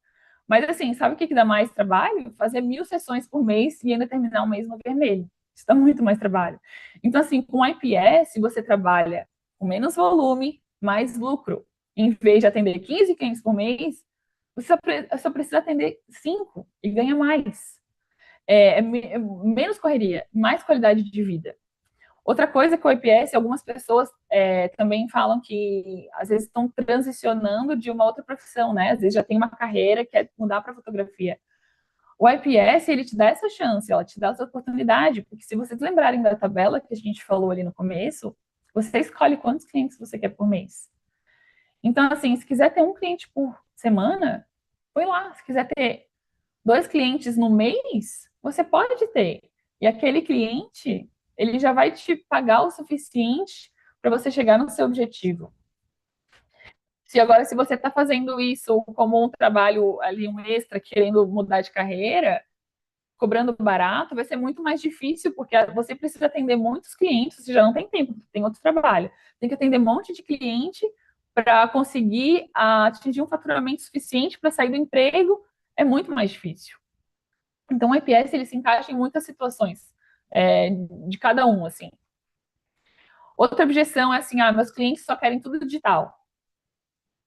Mas assim, sabe o que dá mais trabalho? Fazer 1.000 sessões por mês e ainda terminar o mês no vermelho. Isso dá muito mais trabalho. Então, assim, com IPS, você trabalha com menos volume, mais lucro. Em vez de atender 15 clientes por mês, você só precisa atender 5 e ganha mais. É menos correria, mais qualidade de vida. Outra coisa que o IPS, algumas pessoas também falam que às vezes estão transicionando de uma outra profissão, né? Às vezes já tem uma carreira que quer mudar para fotografia. O IPS, ele te dá essa chance, ela te dá essa oportunidade, porque se vocês lembrarem da tabela que a gente falou ali no começo, você escolhe quantos clientes você quer por mês. Então, assim, se quiser ter um cliente por semana, põe lá. Se quiser ter 2 clientes no mês, você pode ter. E aquele cliente, ele já vai te pagar o suficiente para você chegar no seu objetivo. Se você está fazendo isso como um trabalho ali, um extra, querendo mudar de carreira, cobrando barato, vai ser muito mais difícil, porque você precisa atender muitos clientes, você já não tem tempo, tem outro trabalho. Tem que atender um monte de cliente para conseguir atingir um faturamento suficiente para sair do emprego, é muito mais difícil. Então, o IPS ele se encaixa em muitas situações de cada um, assim. Outra objeção é assim, meus clientes só querem tudo digital.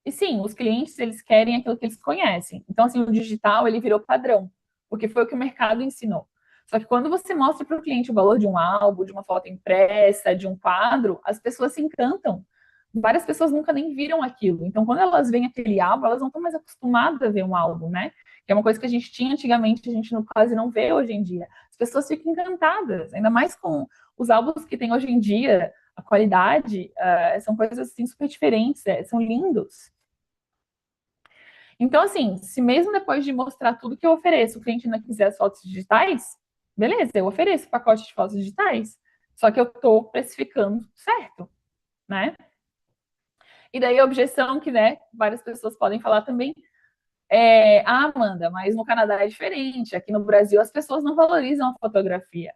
E sim, os clientes eles querem aquilo que eles conhecem. Então, assim, o digital ele virou padrão, porque foi o que o mercado ensinou. Só que quando você mostra para o cliente o valor de um álbum, de uma foto impressa, de um quadro, as pessoas se encantam. várias pessoas nunca nem viram aquilo. Então, quando elas veem aquele álbum, elas não estão mais acostumadas a ver um álbum, né? Que é uma coisa que a gente tinha antigamente, a gente quase não vê hoje em dia. As pessoas ficam encantadas, ainda mais com os álbuns que tem hoje em dia, a qualidade, são coisas assim super diferentes, são lindos. Então, assim, se mesmo depois de mostrar tudo que eu ofereço, o cliente ainda quiser as fotos digitais, beleza, eu ofereço pacote de fotos digitais. Só que eu estou precificando certo, né? E daí a objeção que, né, várias pessoas podem falar também Amanda, mas no Canadá é diferente. Aqui no Brasil as pessoas não valorizam a fotografia.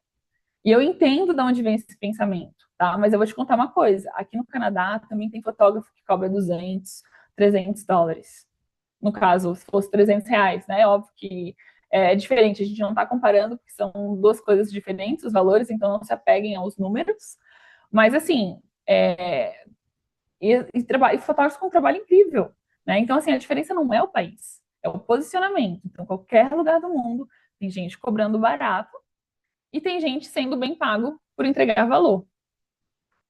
E eu entendo de onde vem esse pensamento, tá? Mas eu vou te contar uma coisa. Aqui no Canadá também tem fotógrafo que cobra 200, $300. No caso, se fosse R$ 300, né? Óbvio que é diferente. A gente não está comparando, porque são duas coisas diferentes, os valores, então não se apeguem aos números. Mas, assim, e fotógrafos com um trabalho incrível, né? Então, assim, a diferença não é o país, é o posicionamento. Então, qualquer lugar do mundo tem gente cobrando barato e tem gente sendo bem pago por entregar valor.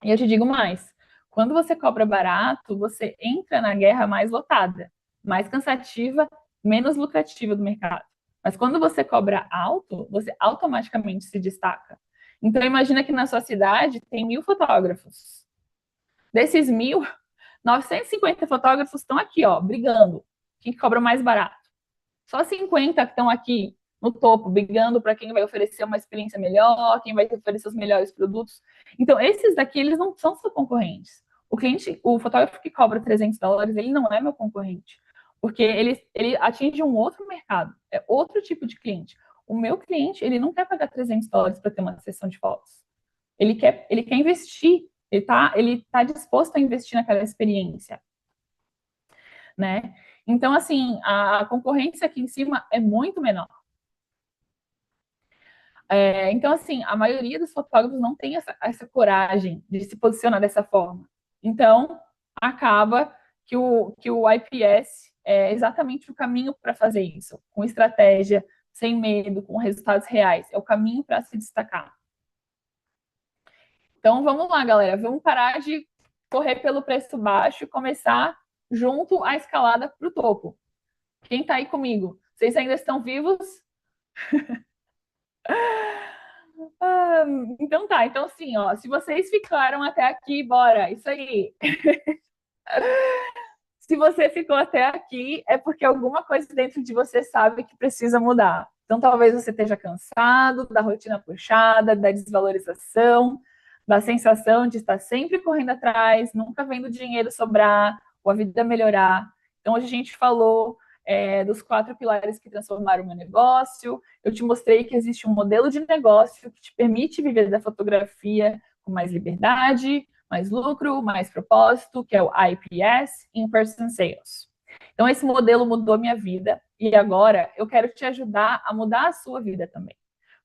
E eu te digo mais, quando você cobra barato, você entra na guerra mais lotada, mais cansativa, menos lucrativa do mercado. Mas quando você cobra alto, você automaticamente se destaca. Então, imagina que na sua cidade tem 1.000 fotógrafos. Desses 1.000, 950 fotógrafos estão aqui, ó, brigando. Quem cobra mais barato? Só 50 que estão aqui no topo, brigando para quem vai oferecer uma experiência melhor, quem vai oferecer os melhores produtos. Então, esses daqui, eles não são seus concorrentes. O cliente, o fotógrafo que cobra $300, ele não é meu concorrente. Porque ele atinge um outro mercado, é outro tipo de cliente. O meu cliente, ele não quer pagar $300 para ter uma sessão de fotos. Ele quer investir, ele tá disposto a investir naquela experiência, né? Então, assim, a concorrência aqui em cima é muito menor. Então, assim, a maioria dos fotógrafos não tem essa coragem de se posicionar dessa forma. Então, acaba que o IPS é exatamente o caminho para fazer isso, com estratégia, sem medo, com resultados reais. É o caminho para se destacar. Então, vamos lá, galera. Vamos parar de correr pelo preço baixo e começar junto a escalada para o topo. Quem está aí comigo? Vocês ainda estão vivos? Ah, então tá. Então, assim, ó, se vocês ficaram até aqui, bora. Isso aí. Se você ficou até aqui, é porque alguma coisa dentro de você sabe que precisa mudar. Então, talvez você esteja cansado da rotina puxada, da desvalorização, da sensação de estar sempre correndo atrás, nunca vendo dinheiro sobrar, ou a vida melhorar. Então, hoje a gente falou dos 4 pilares que transformaram o meu negócio. Eu te mostrei que existe um modelo de negócio que te permite viver da fotografia com mais liberdade, mais lucro, mais propósito, que é o IPS, In-Person Sales. Então, esse modelo mudou minha vida e agora eu quero te ajudar a mudar a sua vida também.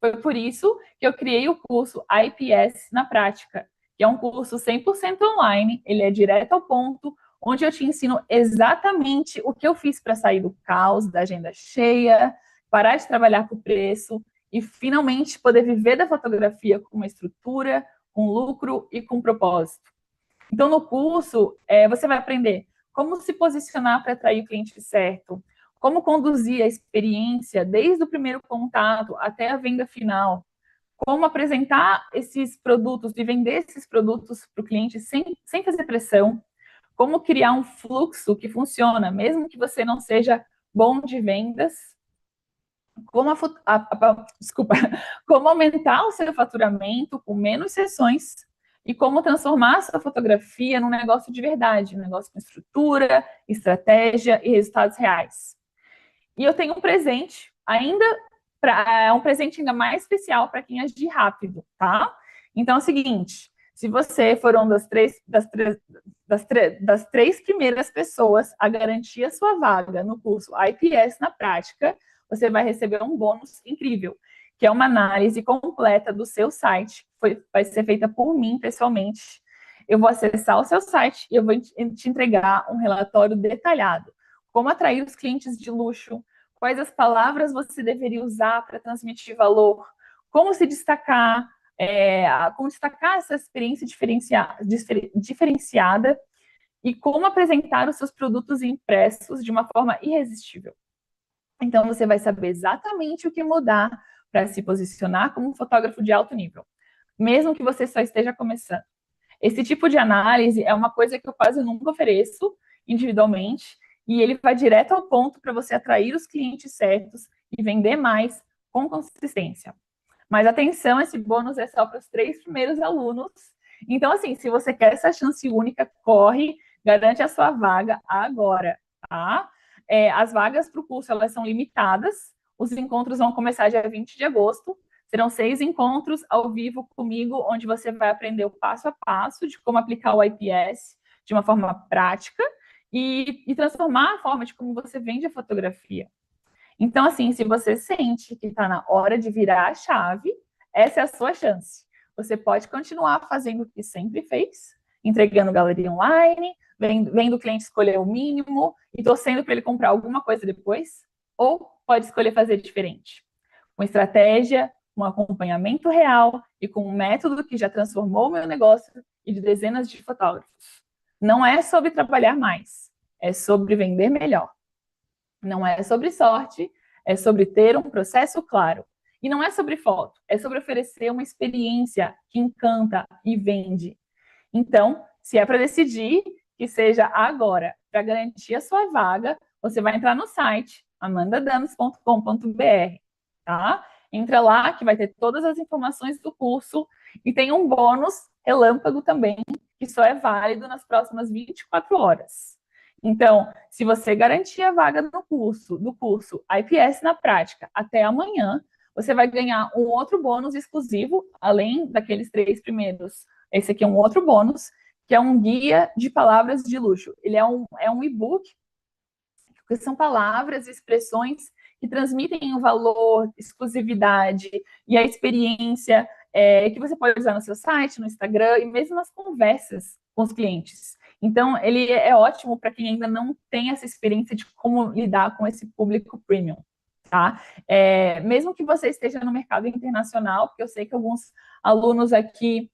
Foi por isso que eu criei o curso IPS na prática, que é um curso 100% online, ele é direto ao ponto, onde eu te ensino exatamente o que eu fiz para sair do caos, da agenda cheia, parar de trabalhar por preço e finalmente poder viver da fotografia com uma estrutura, com lucro e com propósito. Então, no curso, você vai aprender como se posicionar para atrair o cliente certo, como conduzir a experiência desde o primeiro contato até a venda final, como apresentar esses produtos e vender esses produtos para o cliente sem fazer pressão, como criar um fluxo que funciona, mesmo que você não seja bom de vendas, desculpa, como aumentar o seu faturamento com menos sessões e como transformar a sua fotografia num negócio de verdade, um negócio com estrutura, estratégia e resultados reais. E eu tenho um presente um presente ainda mais especial para quem agir rápido, tá? Então é o seguinte, se você for uma das três primeiras pessoas a garantir a sua vaga no curso IPS na prática, você vai receber um bônus incrível, que é uma análise completa do seu site, vai ser feita por mim pessoalmente. Eu vou acessar o seu site e eu vou te entregar um relatório detalhado. Como atrair os clientes de luxo, quais as palavras você deveria usar para transmitir valor, como se destacar, como destacar essa experiência diferenciada e como apresentar os seus produtos impressos de uma forma irresistível. Então, você vai saber exatamente o que mudar para se posicionar como um fotógrafo de alto nível, mesmo que você só esteja começando. Esse tipo de análise é uma coisa que eu quase nunca ofereço individualmente, e ele vai direto ao ponto para você atrair os clientes certos e vender mais com consistência. Mas atenção, esse bônus é só para os 3 primeiros alunos. Então, assim, se você quer essa chance única, corre, garante a sua vaga agora, tá? As vagas para o curso, elas são limitadas. Os encontros vão começar dia 20 de agosto. Serão 6 encontros ao vivo comigo, onde você vai aprender o passo a passo de como aplicar o IPS de uma forma prática e transformar a forma de como você vende a fotografia. Então, assim, se você sente que está na hora de virar a chave, essa é a sua chance. Você pode continuar fazendo o que sempre fez, entregando galeria online, vendo o cliente escolher o mínimo e torcendo para ele comprar alguma coisa depois, ou pode escolher fazer diferente. Com estratégia, com acompanhamento real e com um método que já transformou o meu negócio e de dezenas de fotógrafos. Não é sobre trabalhar mais, é sobre vender melhor. Não é sobre sorte, é sobre ter um processo claro. E não é sobre foto, é sobre oferecer uma experiência que encanta e vende. Então, se é para decidir, que seja agora. Para garantir a sua vaga, você vai entrar no site amandadames.com.br, tá? Entra lá que vai ter todas as informações do curso e tem um bônus relâmpago também, que só é válido nas próximas 24 horas. Então, se você garantir a vaga do curso IPS na prática até amanhã, você vai ganhar um outro bônus exclusivo, além daqueles 3 primeiros. Esse aqui é um outro bônus, que é um guia de palavras de luxo. Ele é um e-book, que são palavras e expressões que transmitem o valor, exclusividade e a experiência que você pode usar no seu site, no Instagram e mesmo nas conversas com os clientes. Então, ele é ótimo para quem ainda não tem essa experiência de como lidar com esse público premium, tá? Mesmo que você esteja no mercado internacional, porque eu sei que alguns alunos aqui,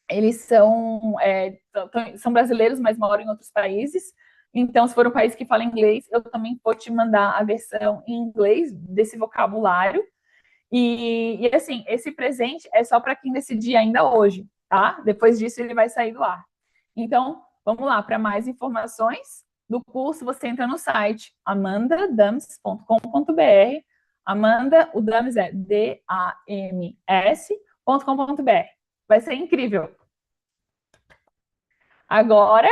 eles são brasileiros, mas moram em outros países. Então, se for um país que fala inglês, eu também vou te mandar a versão em inglês desse vocabulário. E assim, esse presente é só para quem decidir ainda hoje, tá? Depois disso, ele vai sair do ar. Então, vamos lá, para mais informações do curso, você entra no site amandadames.com.br. Amanda, o Dames é dams.com.br. Vai ser incrível. Agora,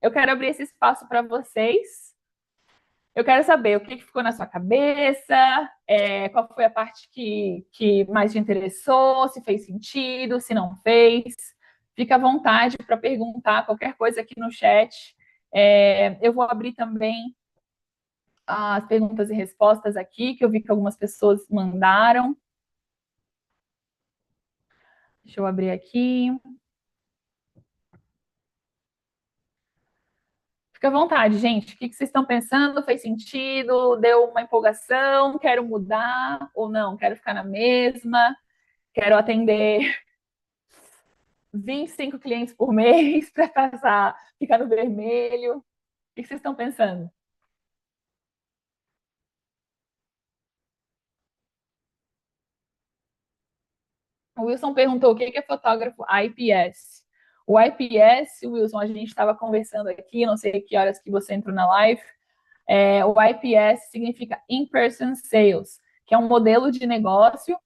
eu quero abrir esse espaço para vocês. Eu quero saber o que ficou na sua cabeça, qual foi a parte que mais te interessou, se fez sentido, se não fez. Fica à vontade para perguntar qualquer coisa aqui no chat. Eu vou abrir também as perguntas e respostas aqui, que eu vi que algumas pessoas mandaram. Deixa eu abrir aqui. Fica à vontade, gente. O que vocês estão pensando? Fez sentido? Deu uma empolgação? Quero mudar ou não? Quero ficar na mesma? Quero atender 25 clientes por mês para passar, ficar no vermelho? O que vocês estão pensando? O Wilson perguntou o que é fotógrafo IPS. O IPS, Wilson, a gente estava conversando aqui, não sei que horas que você entrou na live. O IPS significa In-Person Sales, que é um modelo de negócio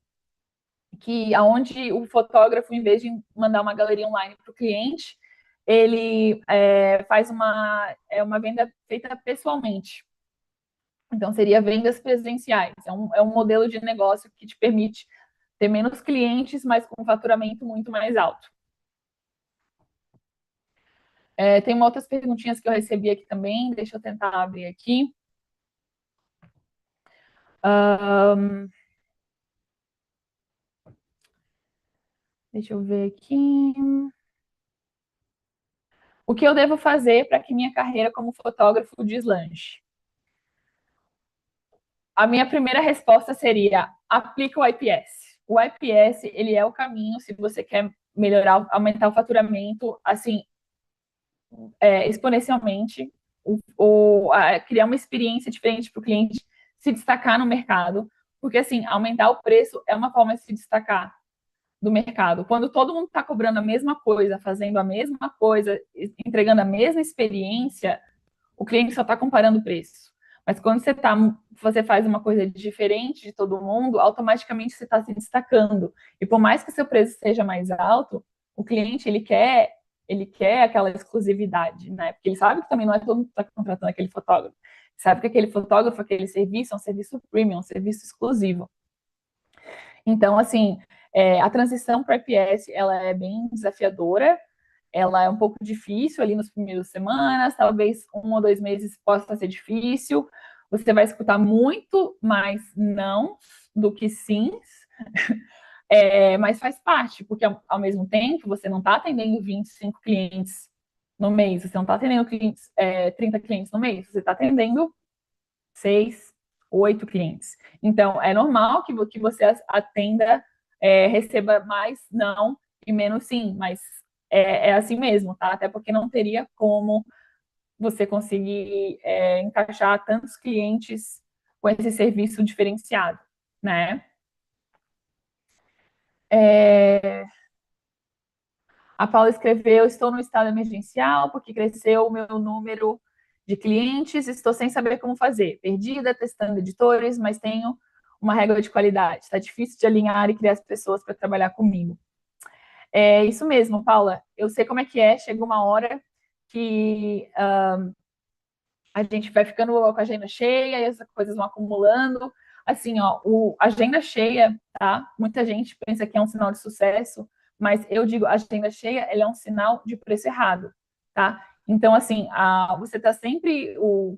que aonde o fotógrafo, em vez de mandar uma galeria online para o cliente, ele faz uma venda feita pessoalmente. Então, seria vendas presenciais. É um modelo de negócio que te permite ter menos clientes, mas com um faturamento muito mais alto. Tem outras perguntinhas que eu recebi aqui também, deixa eu tentar abrir aqui. Deixa eu ver aqui. O que eu devo fazer para que minha carreira como fotógrafo deslanche? A minha primeira resposta seria: aplica o IPS. O IPS, ele é o caminho se você quer melhorar, aumentar o faturamento, assim, exponencialmente, criar uma experiência diferente para o cliente se destacar no mercado, porque assim, aumentar o preço é uma forma de se destacar do mercado. Quando todo mundo está cobrando a mesma coisa, fazendo a mesma coisa, entregando a mesma experiência, o cliente só está comparando o preço. Mas quando você faz uma coisa diferente de todo mundo, automaticamente você está se destacando. E por mais que seu preço seja mais alto, o cliente ele quer aquela exclusividade, né? Porque ele sabe que também não é todo mundo que está contratando aquele fotógrafo. Sabe que aquele fotógrafo, aquele serviço é um serviço premium, um serviço exclusivo. Então, assim, a transição para IPS, ela é bem desafiadora, ela é um pouco difícil ali nas primeiras semanas, talvez 1 ou 2 meses possa ser difícil. Você vai escutar muito mais não do que sim, mas faz parte, porque ao mesmo tempo você não está atendendo 25 clientes no mês, você não está atendendo 30 clientes no mês, você está atendendo 6, 8 clientes. Então, é normal que você atenda, receba mais não e menos sim, mas é assim mesmo, tá? Até porque não teria como você conseguir encaixar tantos clientes com esse serviço diferenciado, né? A Paula escreveu: estou no estado emergencial porque cresceu o meu número de clientes, estou sem saber como fazer. Perdida, testando editores, mas tenho uma régua de qualidade. Está difícil de alinhar e criar as pessoas para trabalhar comigo. É isso mesmo, Paula. Eu sei como é que é. Chega uma hora que a gente vai ficando com a agenda cheia e as coisas vão acumulando. Assim, ó, agenda cheia, tá? Muita gente pensa que é um sinal de sucesso, mas eu digo, a agenda cheia, ela é um sinal de preço errado, tá? Então, assim, você tá sempre, o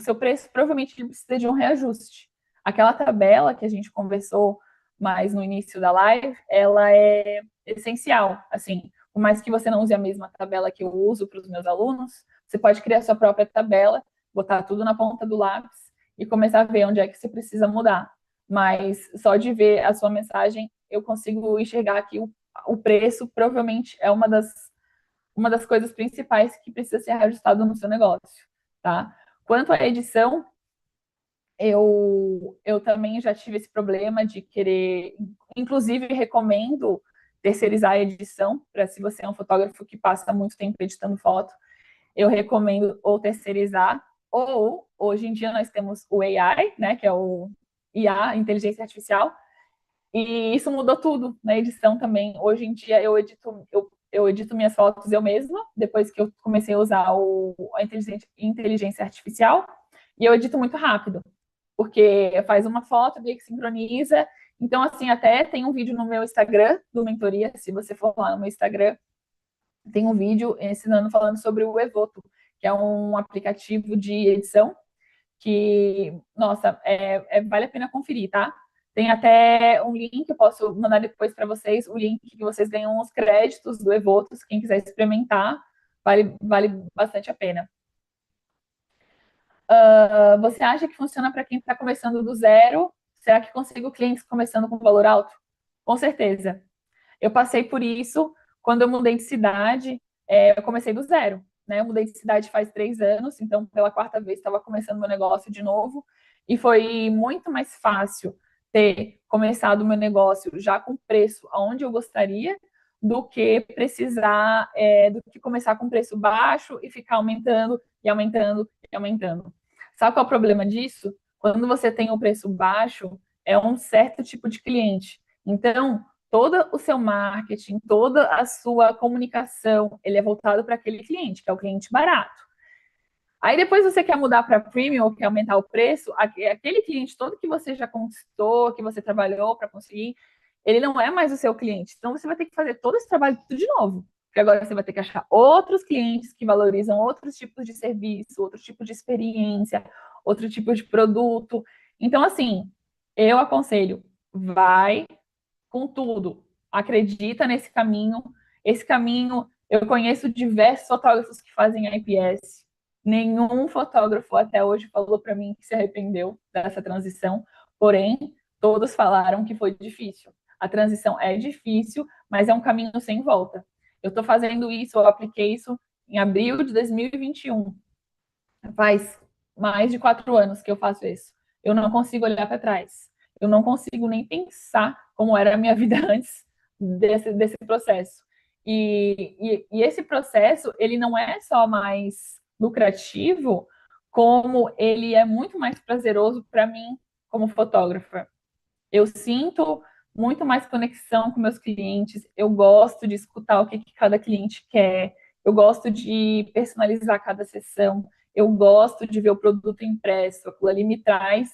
seu preço provavelmente precisa de um reajuste. Aquela tabela que a gente conversou mais no início da live, ela é essencial, assim, por mais que você não use a mesma tabela que eu uso para os meus alunos, você pode criar sua própria tabela, botar tudo na ponta do lápis e começar a ver onde é que você precisa mudar. Mas só de ver a sua mensagem, eu consigo enxergar que o preço provavelmente é uma das coisas principais que precisa ser reajustado no seu negócio, tá? Quanto à edição, eu também já tive esse problema de querer, inclusive recomendo terceirizar a edição, para se você é um fotógrafo que passa muito tempo editando foto, eu recomendo ou terceirizar, ou hoje em dia nós temos o AI, né, que é o IA, inteligência artificial, e isso mudou tudo na edição também. Hoje em dia eu edito minhas fotos eu mesma, depois que eu comecei a usar a inteligência artificial, e eu edito muito rápido, porque faz uma foto, meio que sincroniza. Então, assim, até tem um vídeo no meu Instagram do Mentoria, se você for lá no meu Instagram, tem um vídeo falando sobre o Evoto, que é um aplicativo de edição que, nossa, vale a pena conferir, tá? Tem até um link que eu posso mandar depois para vocês, o link que vocês ganham os créditos do Evoto, quem quiser experimentar, vale bastante a pena. Você acha que funciona para quem está começando do zero? Será que consigo clientes começando com valor alto? Com certeza. Eu passei por isso quando eu mudei de cidade. Eu comecei do zero, né? Eu mudei de cidade faz 3 anos, então pela quarta vez estava começando meu negócio de novo e foi muito mais fácil ter começado o meu negócio já com preço aonde eu gostaria do que do que começar com preço baixo e ficar aumentando e aumentando e aumentando. Sabe qual é o problema disso? Quando você tem o preço baixo, é um certo tipo de cliente. Então, todo o seu marketing, toda a sua comunicação, ele é voltado para aquele cliente, que é o cliente barato. Aí depois você quer mudar para premium ou quer aumentar o preço, aquele cliente todo que você já conquistou, que você trabalhou para conseguir, ele não é mais o seu cliente. Então você vai ter que fazer todo esse trabalho tudo de novo. Porque agora você vai ter que achar outros clientes que valorizam outros tipos de serviço, outro tipo de experiência, outro tipo de produto. Então, assim, eu aconselho, vai com tudo. Acredita nesse caminho. Esse caminho, eu conheço diversos fotógrafos que fazem IPS. Nenhum fotógrafo até hoje falou para mim que se arrependeu dessa transição, porém, todos falaram que foi difícil. A transição é difícil, mas é um caminho sem volta. Eu estou fazendo isso, eu apliquei isso em abril de 2021. Faz mais de 4 anos que eu faço isso. Eu não consigo olhar para trás. Eu não consigo nem pensar como era a minha vida antes desse processo. E esse processo, ele não é só mais lucrativo, como ele é muito mais prazeroso para mim como fotógrafa. Eu sinto muito mais conexão com meus clientes, eu gosto de escutar o que cada cliente quer, eu gosto de personalizar cada sessão, eu gosto de ver o produto impresso, aquilo ali me traz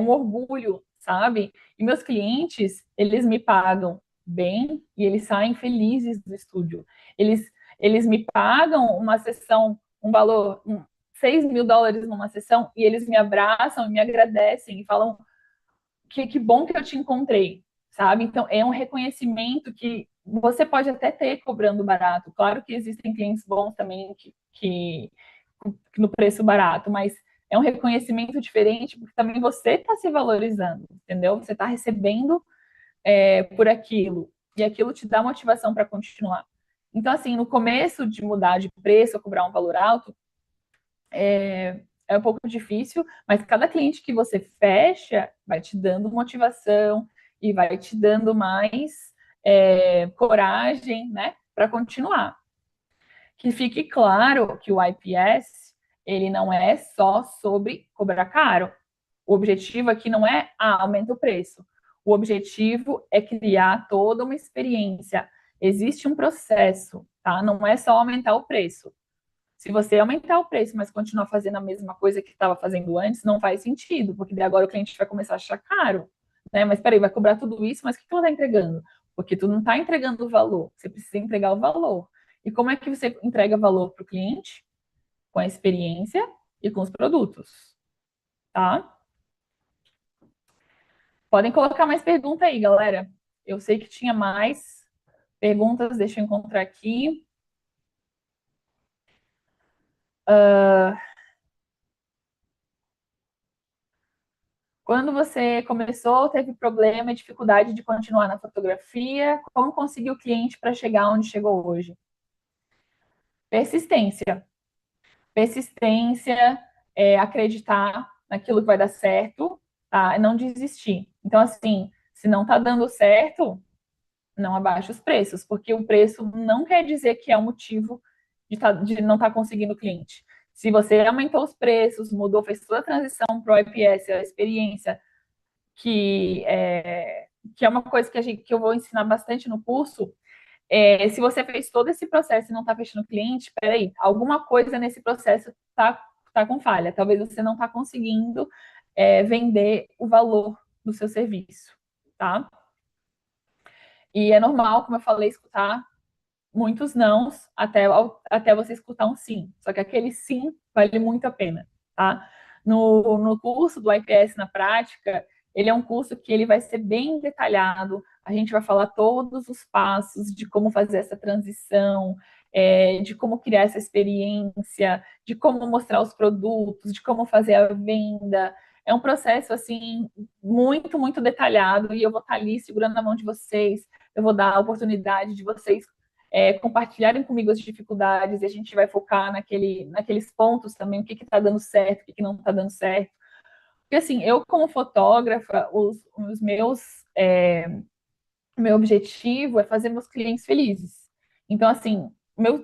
um orgulho, sabe? E meus clientes, eles me pagam bem e eles saem felizes do estúdio. Eles me pagam uma sessão, um valor, US$ 6.000 numa sessão, e eles me abraçam e me agradecem e falam que bom que eu te encontrei, sabe? Então, é um reconhecimento que você pode até ter cobrando barato. Claro que existem clientes bons também que no preço barato, mas é um reconhecimento diferente porque também você está se valorizando, entendeu? Você está recebendo por aquilo e aquilo te dá motivação para continuar. Então, assim, no começo de mudar de preço ou cobrar um valor alto, é um pouco difícil, mas cada cliente que você fecha vai te dando motivação e vai te dando mais coragem, né, para continuar. Que fique claro que o IPS, ele não é só sobre cobrar caro. O objetivo aqui não é aumenta o preço. O objetivo é criar toda uma experiência. Existe um processo, tá? Não é só aumentar o preço. Se você aumentar o preço, mas continuar fazendo a mesma coisa que estava fazendo antes, não faz sentido, porque daí agora o cliente vai começar a achar caro, né? Mas peraí, vai cobrar tudo isso, mas o que ela está entregando? Porque tu não está entregando o valor, você precisa entregar o valor. E como é que você entrega valor para o cliente? Com a experiência e com os produtos, tá? Podem colocar mais pergunta aí, galera. Eu sei que tinha mais perguntas, deixa eu encontrar aqui. Quando você começou, teve problema e dificuldade de continuar na fotografia? Como conseguiu cliente para chegar onde chegou hoje? Persistência. Persistência, acreditar naquilo que vai dar certo, tá? Não desistir. Então, assim, se não está dando certo, não abaixe os preços, porque o preço não quer dizer que é o motivo de não estar conseguindo cliente. Se você aumentou os preços, mudou, fez toda a transição para o IPS, a experiência, que é uma coisa que eu vou ensinar bastante no curso. Se você fez todo esse processo e não está fechando cliente, peraí, alguma coisa nesse processo tá com falha. Talvez você não está conseguindo vender o valor do seu serviço, tá? E é normal, como eu falei, escutar muitos nãos até você escutar um sim. Só que aquele sim vale muito a pena, tá? No curso do IPS na prática, ele é um curso que ele vai ser bem detalhado. A gente vai falar todos os passos de como fazer essa transição, de como criar essa experiência, de como mostrar os produtos, de como fazer a venda. É um processo assim muito, muito detalhado e eu vou estar ali segurando a mão de vocês. Eu vou dar a oportunidade de vocês compartilharem comigo as dificuldades e a gente vai focar naqueles pontos também, o que está dando certo, o que não está dando certo. Porque assim, eu como fotógrafa, os meu objetivo é fazer meus clientes felizes. Então, assim,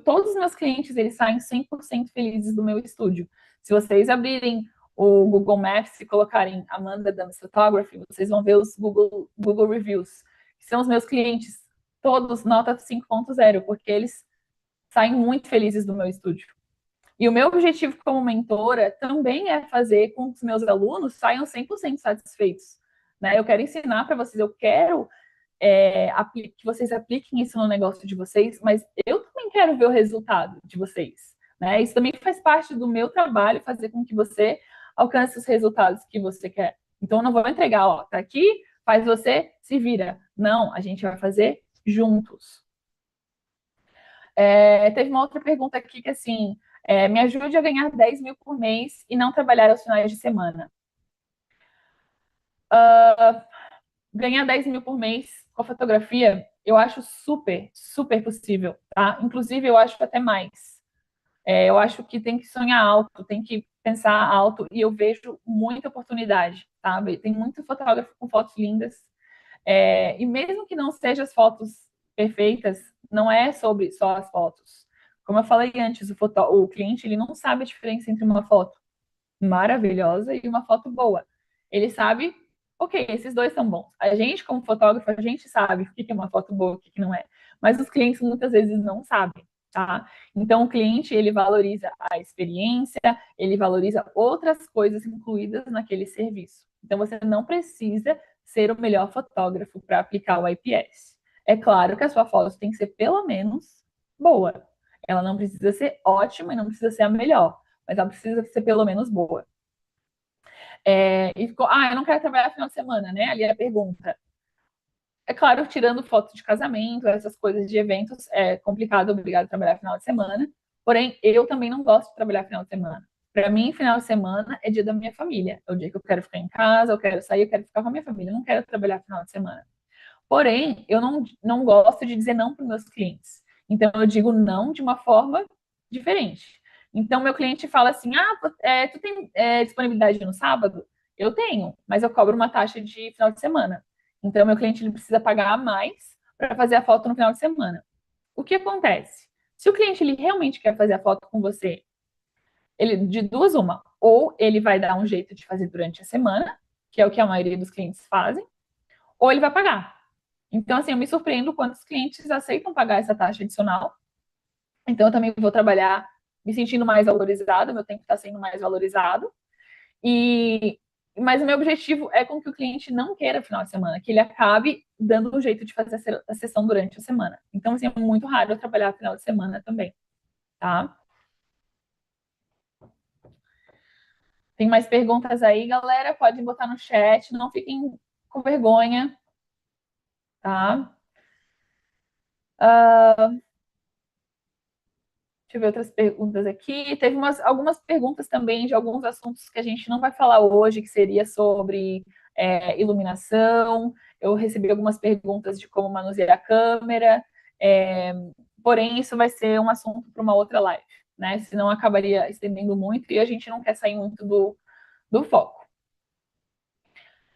todos os meus clientes, eles saem 100% felizes do meu estúdio. Se vocês abrirem o Google Maps e colocarem Amanda Damas Photography, vocês vão ver os Google Reviews, que são os meus clientes, todos nota 5.0, porque eles saem muito felizes do meu estúdio. E o meu objetivo como mentora também é fazer com que os meus alunos saiam 100% satisfeitos. Né? Eu quero ensinar para vocês, eu quero que vocês apliquem isso no negócio de vocês, mas eu também quero ver o resultado de vocês. Né? Isso também faz parte do meu trabalho, fazer com que você alcance os resultados que você quer. Então, eu não vou entregar, ó, tá aqui, faz você, se vira. Não, a gente vai fazer juntos. Teve uma outra pergunta aqui que, assim, me ajude a ganhar 10 mil por mês e não trabalhar aos finais de semana. Ganhar 10 mil por mês com a fotografia, eu acho super, super possível, tá? Inclusive, eu acho até mais. Eu acho que tem que sonhar alto, tem que pensar alto, e eu vejo muita oportunidade, sabe? Tem muito fotógrafo com fotos lindas, e mesmo que não sejam as fotos perfeitas, não é sobre só as fotos. Como eu falei antes, o cliente ele não sabe a diferença entre uma foto maravilhosa e uma foto boa. Ele sabe, ok, esses dois são bons. A gente, como fotógrafo, a gente sabe o que é uma foto boa, o que não é. Mas os clientes muitas vezes não sabem, tá? Então o cliente ele valoriza a experiência, ele valoriza outras coisas incluídas naquele serviço. Então você não precisa ser o melhor fotógrafo para aplicar o IPS. É claro que a sua foto tem que ser pelo menos boa. Ela não precisa ser ótima e não precisa ser a melhor, mas ela precisa ser pelo menos boa. Eu não quero trabalhar final de semana, né? Ali é a pergunta. É claro, tirando foto de casamento, essas coisas de eventos, é complicado, obrigado a trabalhar final de semana. Porém, eu também não gosto de trabalhar final de semana. Para mim, final de semana é dia da minha família. É o dia que eu quero ficar em casa, eu quero sair, eu quero ficar com a minha família. Eu não quero trabalhar final de semana. Porém, eu não gosto de dizer não para os meus clientes. Então, eu digo não de uma forma diferente. Então, meu cliente fala assim: tu tem disponibilidade no sábado? Eu tenho, mas eu cobro uma taxa de final de semana. Então, meu cliente ele precisa pagar mais para fazer a foto no final de semana. O que acontece? Se o cliente ele realmente quer fazer a foto com você, ele de duas uma, ou ele vai dar um jeito de fazer durante a semana, que é o que a maioria dos clientes fazem, ou ele vai pagar. Então, assim, eu me surpreendo quantos clientes aceitam pagar essa taxa adicional. Então, eu também vou trabalhar me sentindo mais valorizado, meu tempo está sendo mais valorizado. E mas o meu objetivo é com que o cliente não queira final de semana, que ele acabe dando um jeito de fazer a sessão durante a semana. Então, assim, é muito raro eu trabalhar final de semana também, tá? Tem mais perguntas aí, galera? Pode botar no chat, não fiquem com vergonha, tá? Deixa eu ver outras perguntas aqui. Teve algumas perguntas também de alguns assuntos que a gente não vai falar hoje, que seria sobre iluminação. Eu recebi algumas perguntas de como manusear a câmera, é, porém, isso vai ser um assunto para uma outra live, né? Senão acabaria estendendo muito e a gente não quer sair muito do foco.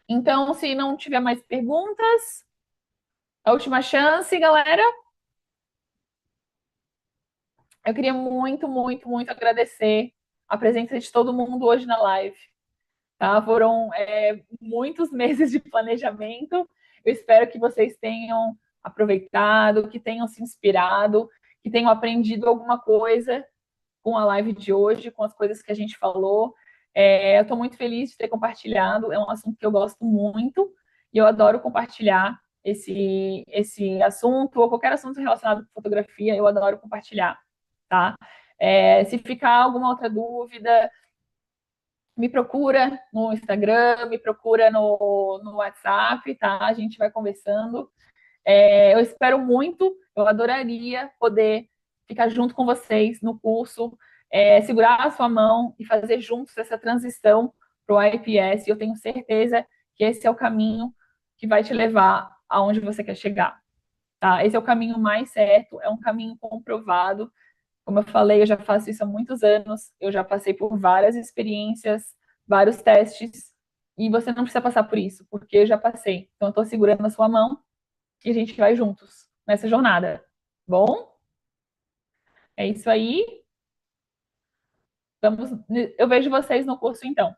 Então, se não tiver mais perguntas, a última chance, galera. Eu queria muito, muito, muito agradecer a presença de todo mundo hoje na live. Tá? Foram muitos meses de planejamento. Eu espero que vocês tenham aproveitado, que tenham se inspirado, que tenham aprendido alguma coisa com a live de hoje, com as coisas que a gente falou. Eu estou muito feliz de ter compartilhado. É um assunto que eu gosto muito e eu adoro compartilhar esse assunto ou qualquer assunto relacionado com fotografia. Eu adoro compartilhar, tá? Se ficar alguma outra dúvida, me procura no Instagram, me procura no WhatsApp, tá? A gente vai conversando. Eu espero muito, eu adoraria poder ficar junto com vocês no curso, segurar a sua mão e fazer juntos essa transição para o IPS. Eu tenho certeza que esse é o caminho que vai te levar aonde você quer chegar. Tá? Esse é o caminho mais certo, é um caminho comprovado. Como eu falei, eu já faço isso há muitos anos, eu já passei por várias experiências, vários testes, e você não precisa passar por isso, porque eu já passei. Então, eu estou segurando a sua mão e a gente vai juntos nessa jornada. Bom, é isso aí. Eu vejo vocês no curso então.